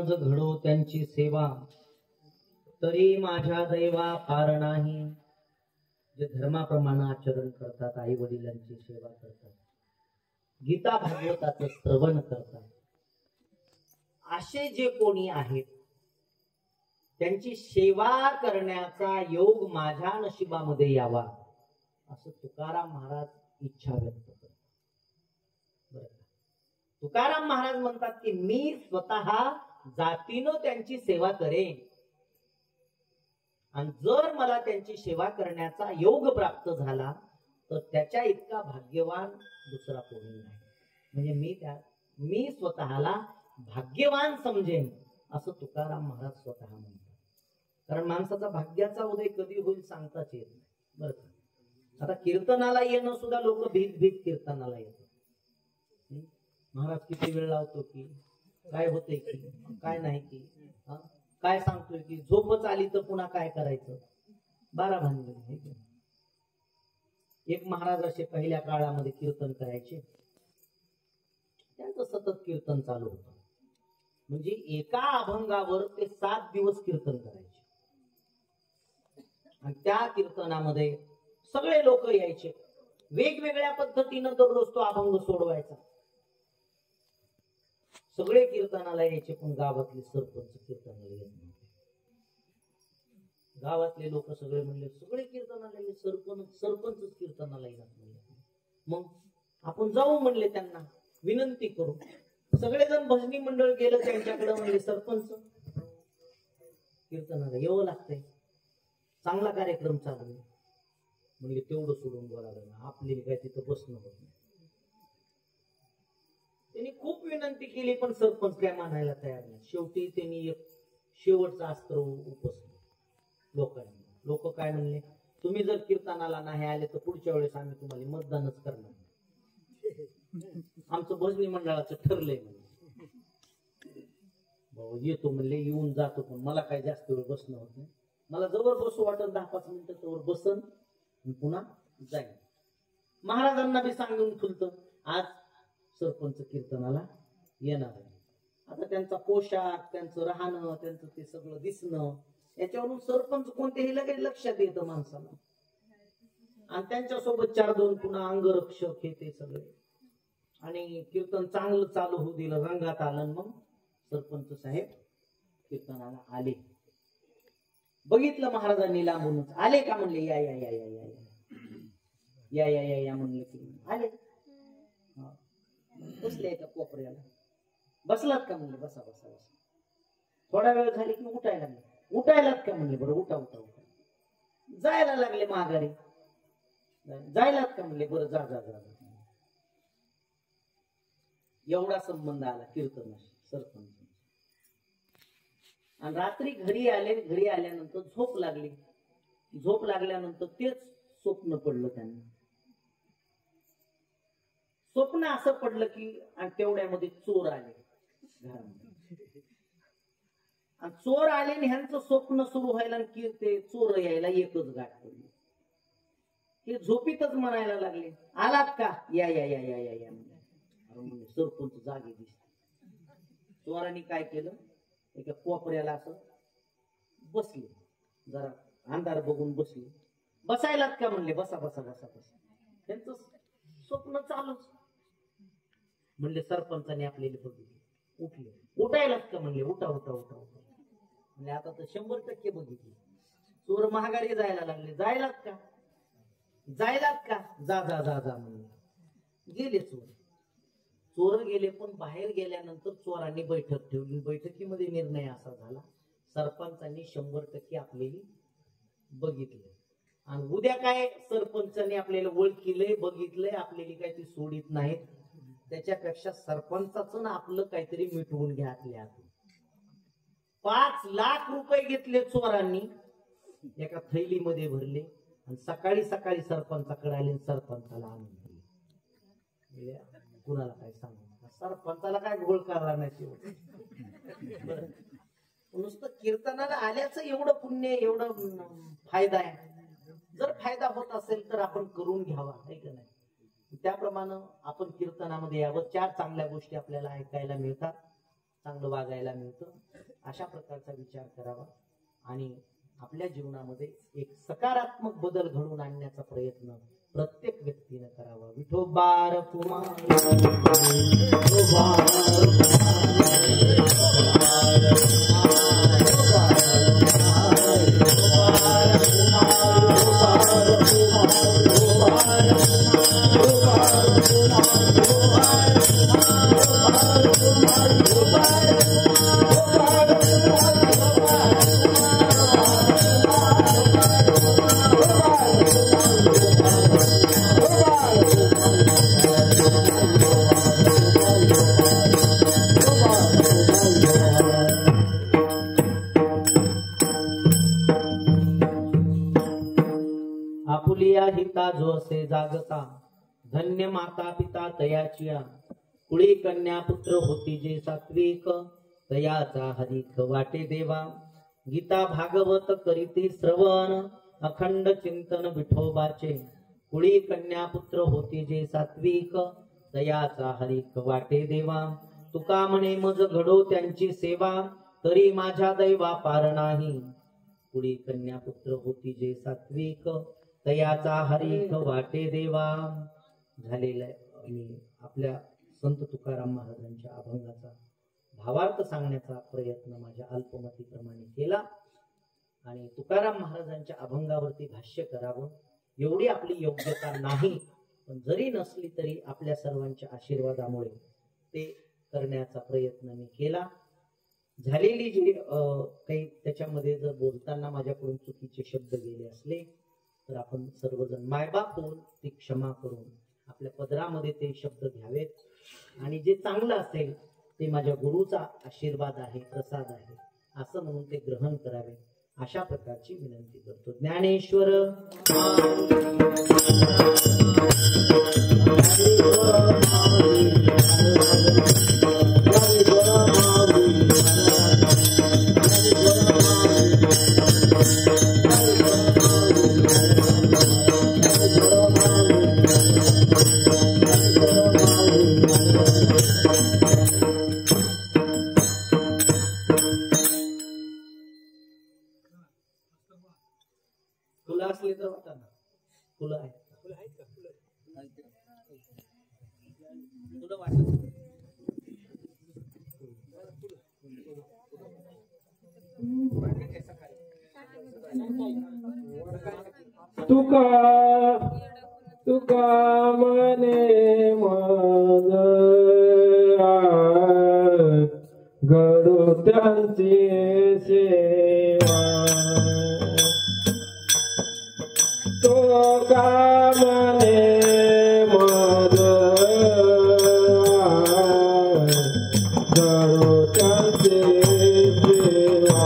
काळज घडो त्यांची सेवा, तरी माझ्या दैवा फार नाही. जे धर्माप्रमाणे आचरण करतात, आई वडिलांची सेवा करतात, गीता भागवताचं श्रवण करतात, असे जे कोणी आहेत त्यांची सेवा करण्याचा योग माझ्या नशिबामध्ये यावा, असं तुकाराम महाराज इच्छा व्यक्त करतात. बरं का? तुकाराम महाराज म्हणतात की मी स्वतः जातीनं त्यांची सेवा करेन, आणि जर मला त्यांची सेवा करण्याचा योग प्राप्त झाला तर त्याच्या इतका भाग्यवान दुसरा कोणी नाही. म्हणजे मी स्वतःला भाग्यवान समजेन असं तुकाराम महाराज स्वतः म्हणतात. कारण माणसाचा भाग्याचा उदय कधी होईल सांगताच येत नाही. बरं का? आता कीर्तनाला येणं सुद्धा लोक भीत भीत कीर्तनाला येतात. महाराज किती वेळ लावतो की, काय होतंय की, काय नाही की, काय सांगतोय की, झोपच आली तर पुन्हा काय करायचं, 12 भानगडी. एक महाराज असे पहिल्या काळामध्ये कीर्तन करायचे, त्यांचं सतत कीर्तन चालू होतं. म्हणजे एका अभंगावर ते 7 दिवस कीर्तन करायचे, आणि त्या कीर्तनामध्ये सगळे लोक यायचे. वेगवेगळ्या पद्धतीनं दररोज तो अभंग सोडवायचा. सगळे कीर्तनाला यायचे, पण गावातले सरपंच कीर्तनाला येत नव्हते. गावातले लोक सगळे म्हणले, सगळे कीर्तनाला येईल, सरपंच कीर्तनाला येणार म्हणले. मग आपण जाऊ म्हणले, त्यांना विनंती करू. सगळेजण भजनी मंडळ गेलं त्यांच्याकडे, म्हणले सरपंच कीर्तनाला येवं लागतंय, चांगला कार्यक्रम चालू आहे. म्हणजे तेवढं सोडून बोलावं ना, आपली काय तिथं बसणं होत नाही. त्यांनी खूप विनंती केली, पण सरपंच काय मानायला तयार नाही. शेवटी त्यांनी एक शेवटचं अस्त्र उपसलं लोकांनी. लोक काय म्हणले, तुम्ही जर कीर्तनाला नाही आले तर पुढच्या वेळेस आम्ही तुम्हाला मतदानच करणार. आमचं भजनी मंडळाचं ठरलंय म्हणले. भाऊ येतो म्हणले, येऊन जातो, पण मला काय जास्त वेळ बसणं होत नाही. मला जवळ बसू वाटत 10-5 मिनिटं तवर बसन, पुन्हा जाईल. महाराजांना बी सांगून ठुलतं, आज सरपंच कीर्तनाला येणार आहे. आता त्यांचा पोशाख, त्यांचं राहणं, त्यांचं ते सगळं दिसणं, याच्यावरून सरपंच कोणतेही लगेच लक्षात येतं माणसाला. आणि त्यांच्यासोबत 4-2 पुन्हा अंगरक्षक हे ते सगळे. आणि कीर्तन चांगलं चालू होऊ दिलं, रंगात आलं. मग सरपंच साहेब कीर्तनाला आले. बघितलं महाराजांनी लांबूनच. आले का म्हणले, या या या या या या या या या म्हणले की आले. बसले एका कोपऱ्याला. बसलात का म्हणले, बसा बसा बसा. थोडा वेळ झाली की उठायला लागले. उठायलात का म्हणले, बरं उठा उठा उठा. जायला लागले माघारी. जायलात का म्हणले, बरं जा जा जा. एवढा संबंध आला कीर्तनाशी सरपंच. आणि रात्री घरी आले. घरी आल्यानंतर झोप लागली. झोप लागल्यानंतर तेच स्वप्न पडलं त्यांना. स्वप्न असं पडलं की, आणि तेवढ्यामध्ये चोर आले घरामध्ये. आणि चोर आले आणि ह्यांचं स्वप्न सुरू व्हायला की ते चोर यायला एकच गाठ पडली. ते झोपीतच म्हणायला लागले, आलात का, या या या या या या. म्हणजे सरपंच जागे दिसले. चोरांनी काय केलं, एका कोपऱ्याला असं बसले, जरा अंधार बघून बसले. बसायलात का म्हणले, बसा बसा बसा बसा. त्यांचं स्वप्न चालूच. म्हणले सरपंचाने आपल्याला बघितले, उठले. उठायलात का म्हणले, उठा उठा उठा उठा. म्हणजे आता तर 100% बघितले. चोर महागारी जायला लागले. जायलात का, जायलात का, जा जा जा जा म्हणले. गेले चोर. चोर गेले, पण बाहेर गेल्यानंतर चोरांनी बैठक ठेवली. बैठकीमध्ये निर्णय असा झाला, सरपंचांनी 100% आपल्याला बघितले. आणि उद्या काय सरपंचांनी आपल्याला ओळखीलंय, बघितलंय, आपल्याला काय ती सोडित नाहीत. त्याच्यापेक्षा सरपंचाचं ना आपलं काहीतरी मिटवून घ्या आपल्या हातून. 5 लाख रुपये घेतले चोरांनी, एका थैलीमध्ये भरले, आणि सकाळी सकाळी सरपंचाकडे आले. सरपंचाला आणून दिले. कुणाला काय सांगू, सरपंचाला काय घोळ करणार नाही. नुसतं कीर्तनाला आल्याचं एवढं पुण्य, एवढं फायदा आहे. जर फायदा होत असेल तर आपण करून घ्यावा, आहे का नाही. त्याप्रमाणे आपण कीर्तनामध्ये यावं. 4 चांगल्या गोष्टी आपल्याला ऐकायला मिळतात. चांगलं वागायला मिळतं. अशा प्रकारचा विचार करावा आणि आपल्या जीवनामध्ये एक सकारात्मक बदल घडवून आणण्याचा प्रयत्न प्रत्येक व्यक्तीने करावा. विठोबार कुमार आपुलिया हिता जो असे जागता धन्य माता पिता तयाचिया कुळी कन्या पुत्र होती जे सात्विक तयाचा हरिक वाटे देवा गीता भागवत करीती श्रवण अखंड चिंतन विठोबाचे कुळी कन्या पुत्र होती जे सात्विक तयाचा हरिक वाटे देवा तुका म्हणे मज घडो त्यांची सेवा तरी माझ्या दैवा पार नाही कुळी कन्या पुत्र होती जे सात्विक तयाचा हरिक वाटे देवा. झालेला आहे मी आपल्या संत तुकाराम महाराजांच्या अभंगाचा भावार्थ सांगण्याचा प्रयत्न माझ्या अल्पमतीप्रमाणे केला आणि तुकाराम महाराजांच्या अभंगावरती भाष्य करावं एवढी आपली योग्यता नाही, पण जरी नसली तरी आपल्या सर्वांच्या आशीर्वादामुळे ते करण्याचा प्रयत्न मी केला. झालेली जी काही त्याच्यामध्ये जर बोलताना माझ्याकडून चुकीचे शब्द गेले असले तर आपण सर्वजण मायबाप होऊन ती क्षमा करून आपल्या पदरामध्ये ते शब्द घ्यावेत आणि जे चांगलं असेल ते माझ्या गुरुचा आशीर्वाद आहे, प्रसाद आहे असं म्हणून ते ग्रहण करावे अशा प्रकारची विनंती करतो. ज्ञानेश्वर फुलं असली तर होता ना, फुलं आहेत का? फुलं वाटत तुका मने मज घडो त्यांची सेवा तुका मने मज घडो त्यांची सेवा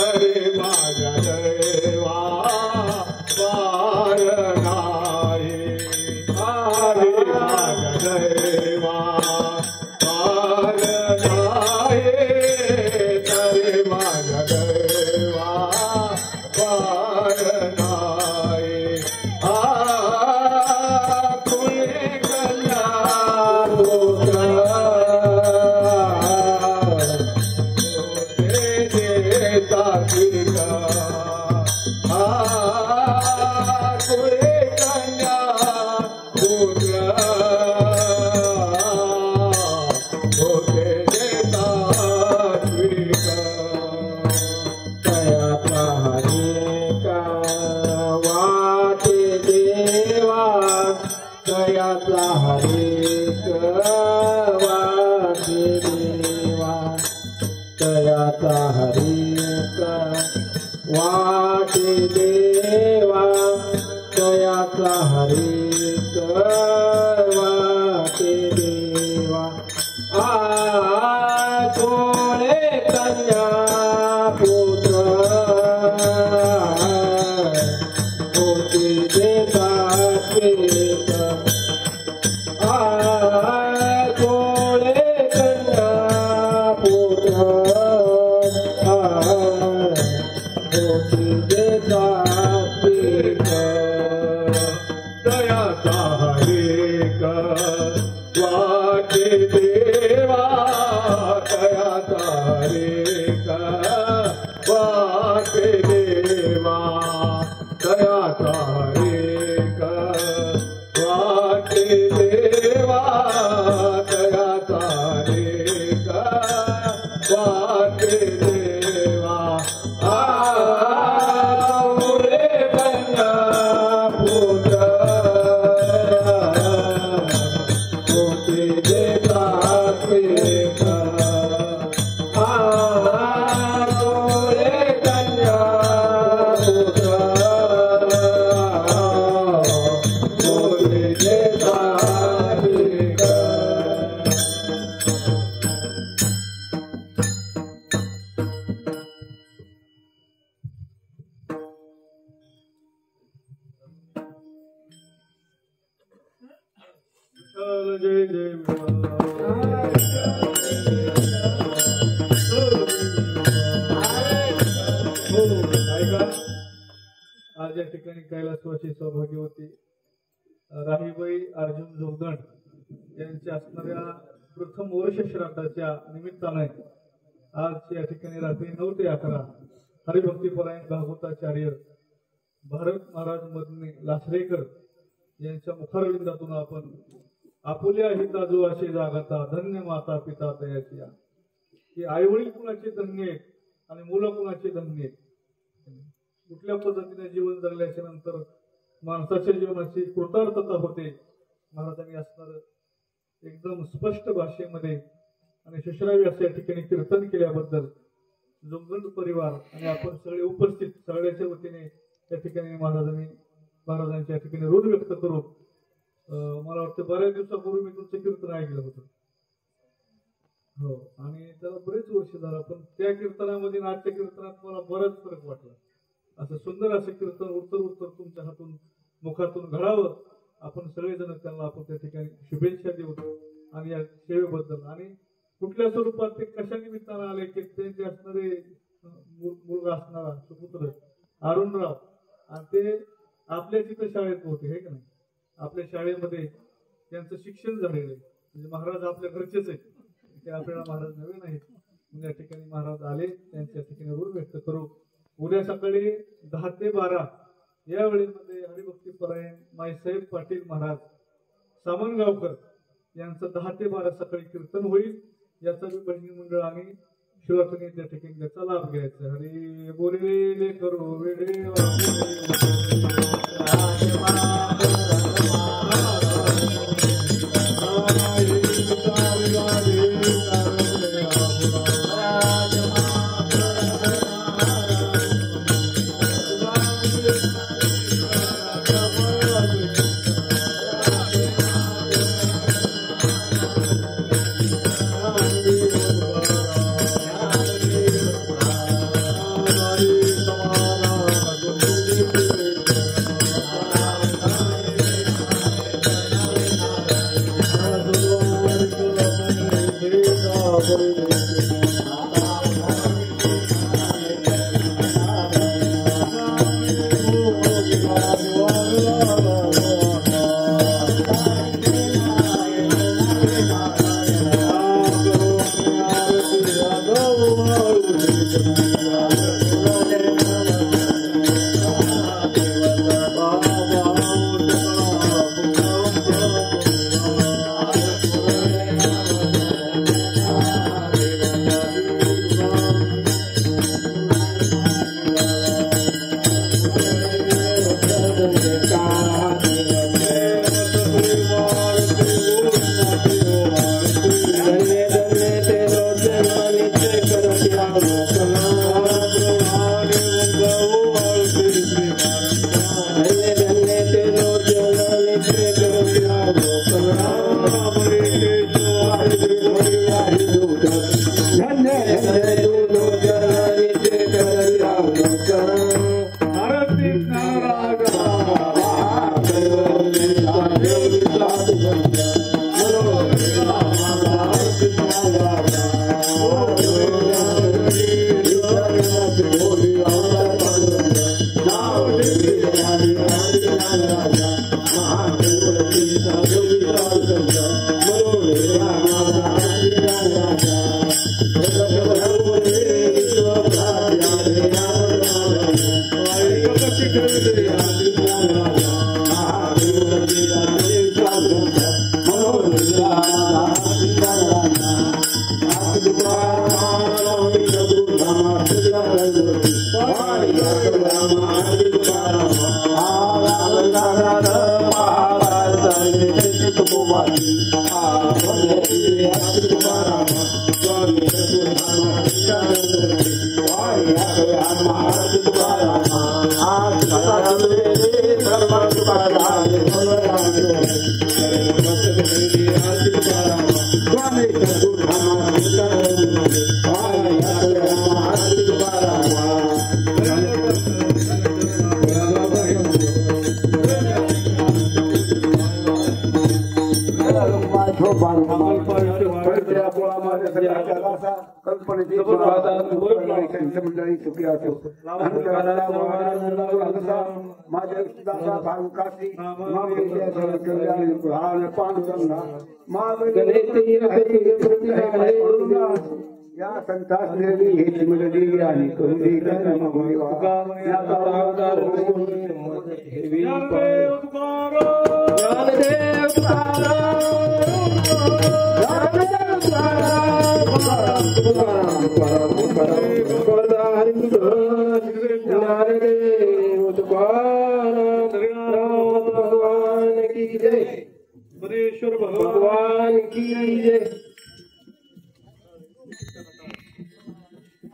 करे माझ्या वाटे देवा दयाचा हरी वाटे देवा कोळे कन्या पुत्र होती देतात कोळे कन्या पुत्र होती देतात दयाचा हरेक वाटे देवा दयाचा हरेक वाटे देवा दयाचा हरेक वाटे देवा दयाचा हरेक वाटे देवा रे बंगा पुत्र होते देतात रे कन्या पुत्र होते देतात जय जय ऐका आज या ठिकाणी कैलासवासी सौभाग्यवती राहीबाई अर्जुन जोगदंड यांच्या असणाऱ्या प्रथम वर्ष श्राद्धाच्या निमित्ताने आज या ठिकाणी रात्री 9 ते 11 हरिभक्तीपरायण भागवताचार्य भारत महाराज मदने लासरेकर यांच्या मुखारविंदातून आपण आपुल्या हिता जो असे जागता धन्य माता पिता दयाची की आईवडील कुणाचे धन्य आहेत आणि मुलं कुणाचे धन्य आहेत. कुठल्या पद्धतीने जीवन जगल्याच्या नंतर माणसाच्या जीवनाची कृतार्थता होते महाराजांनी असणार एकदम स्पष्ट भाषेमध्ये आणि शिश्रावी अशा ठिकाणी कीर्तन केल्याबद्दल जोगदंड परिवार आणि आपण सगळे उपस्थित सगळ्याच्या वतीने त्या ठिकाणी महाराजांच्या ठिकाणी ऋण व्यक्त करू. मला वाटतं बऱ्याच दिवसापूर्वी मी तुमचं कीर्तन ऐकलं होतं हो आणि त्याला बरेच वर्ष झालं पण त्या कीर्तनामध्ये आजच्या कीर्तनात मला बराच फरक वाटला. असं सुंदर असं कीर्तन उत्तर तुमच्या हातून मुखातून घडावं आपण सगळेजण त्यांना आपण त्या ठिकाणी शुभेच्छा देऊ आणि या सेवेबद्दल आणि कुठल्या स्वरूपात ते कशा निमित्तानं आले की त्यांचे असणारे मुलगा असणारा सुपुत्र अरुणराव आणि ते आपल्या तिथं शाळेत होते हे का नाही आपल्या शाळेमध्ये त्यांचं शिक्षण झालेलं आहे म्हणजे महाराज आपल्या घरचेच आहेत ते आपल्याला महाराज नवीन आहेत या ठिकाणी महाराज आले त्यांच्या ठिकाणी ऋण व्यक्त करू. उद्या सकाळी 10 ते 12 या वेळेमध्ये हरिभक्तीपरायण माईसाहेब पाटील महाराज सामनगावकर यांचं 10 ते 12 सकाळी कीर्तन होईल. याचा भजनी मंडळ आणि शिवरात्री त्या ठिकाणी त्याचा लाभ घ्यायचा. हरी बोले करू वेडे कल्पनेची मंडळी सुखी असो माझ्या दासा भावकाशी पांडुरंगा या संतास देवी हेच मिळली आणि करुणी Hare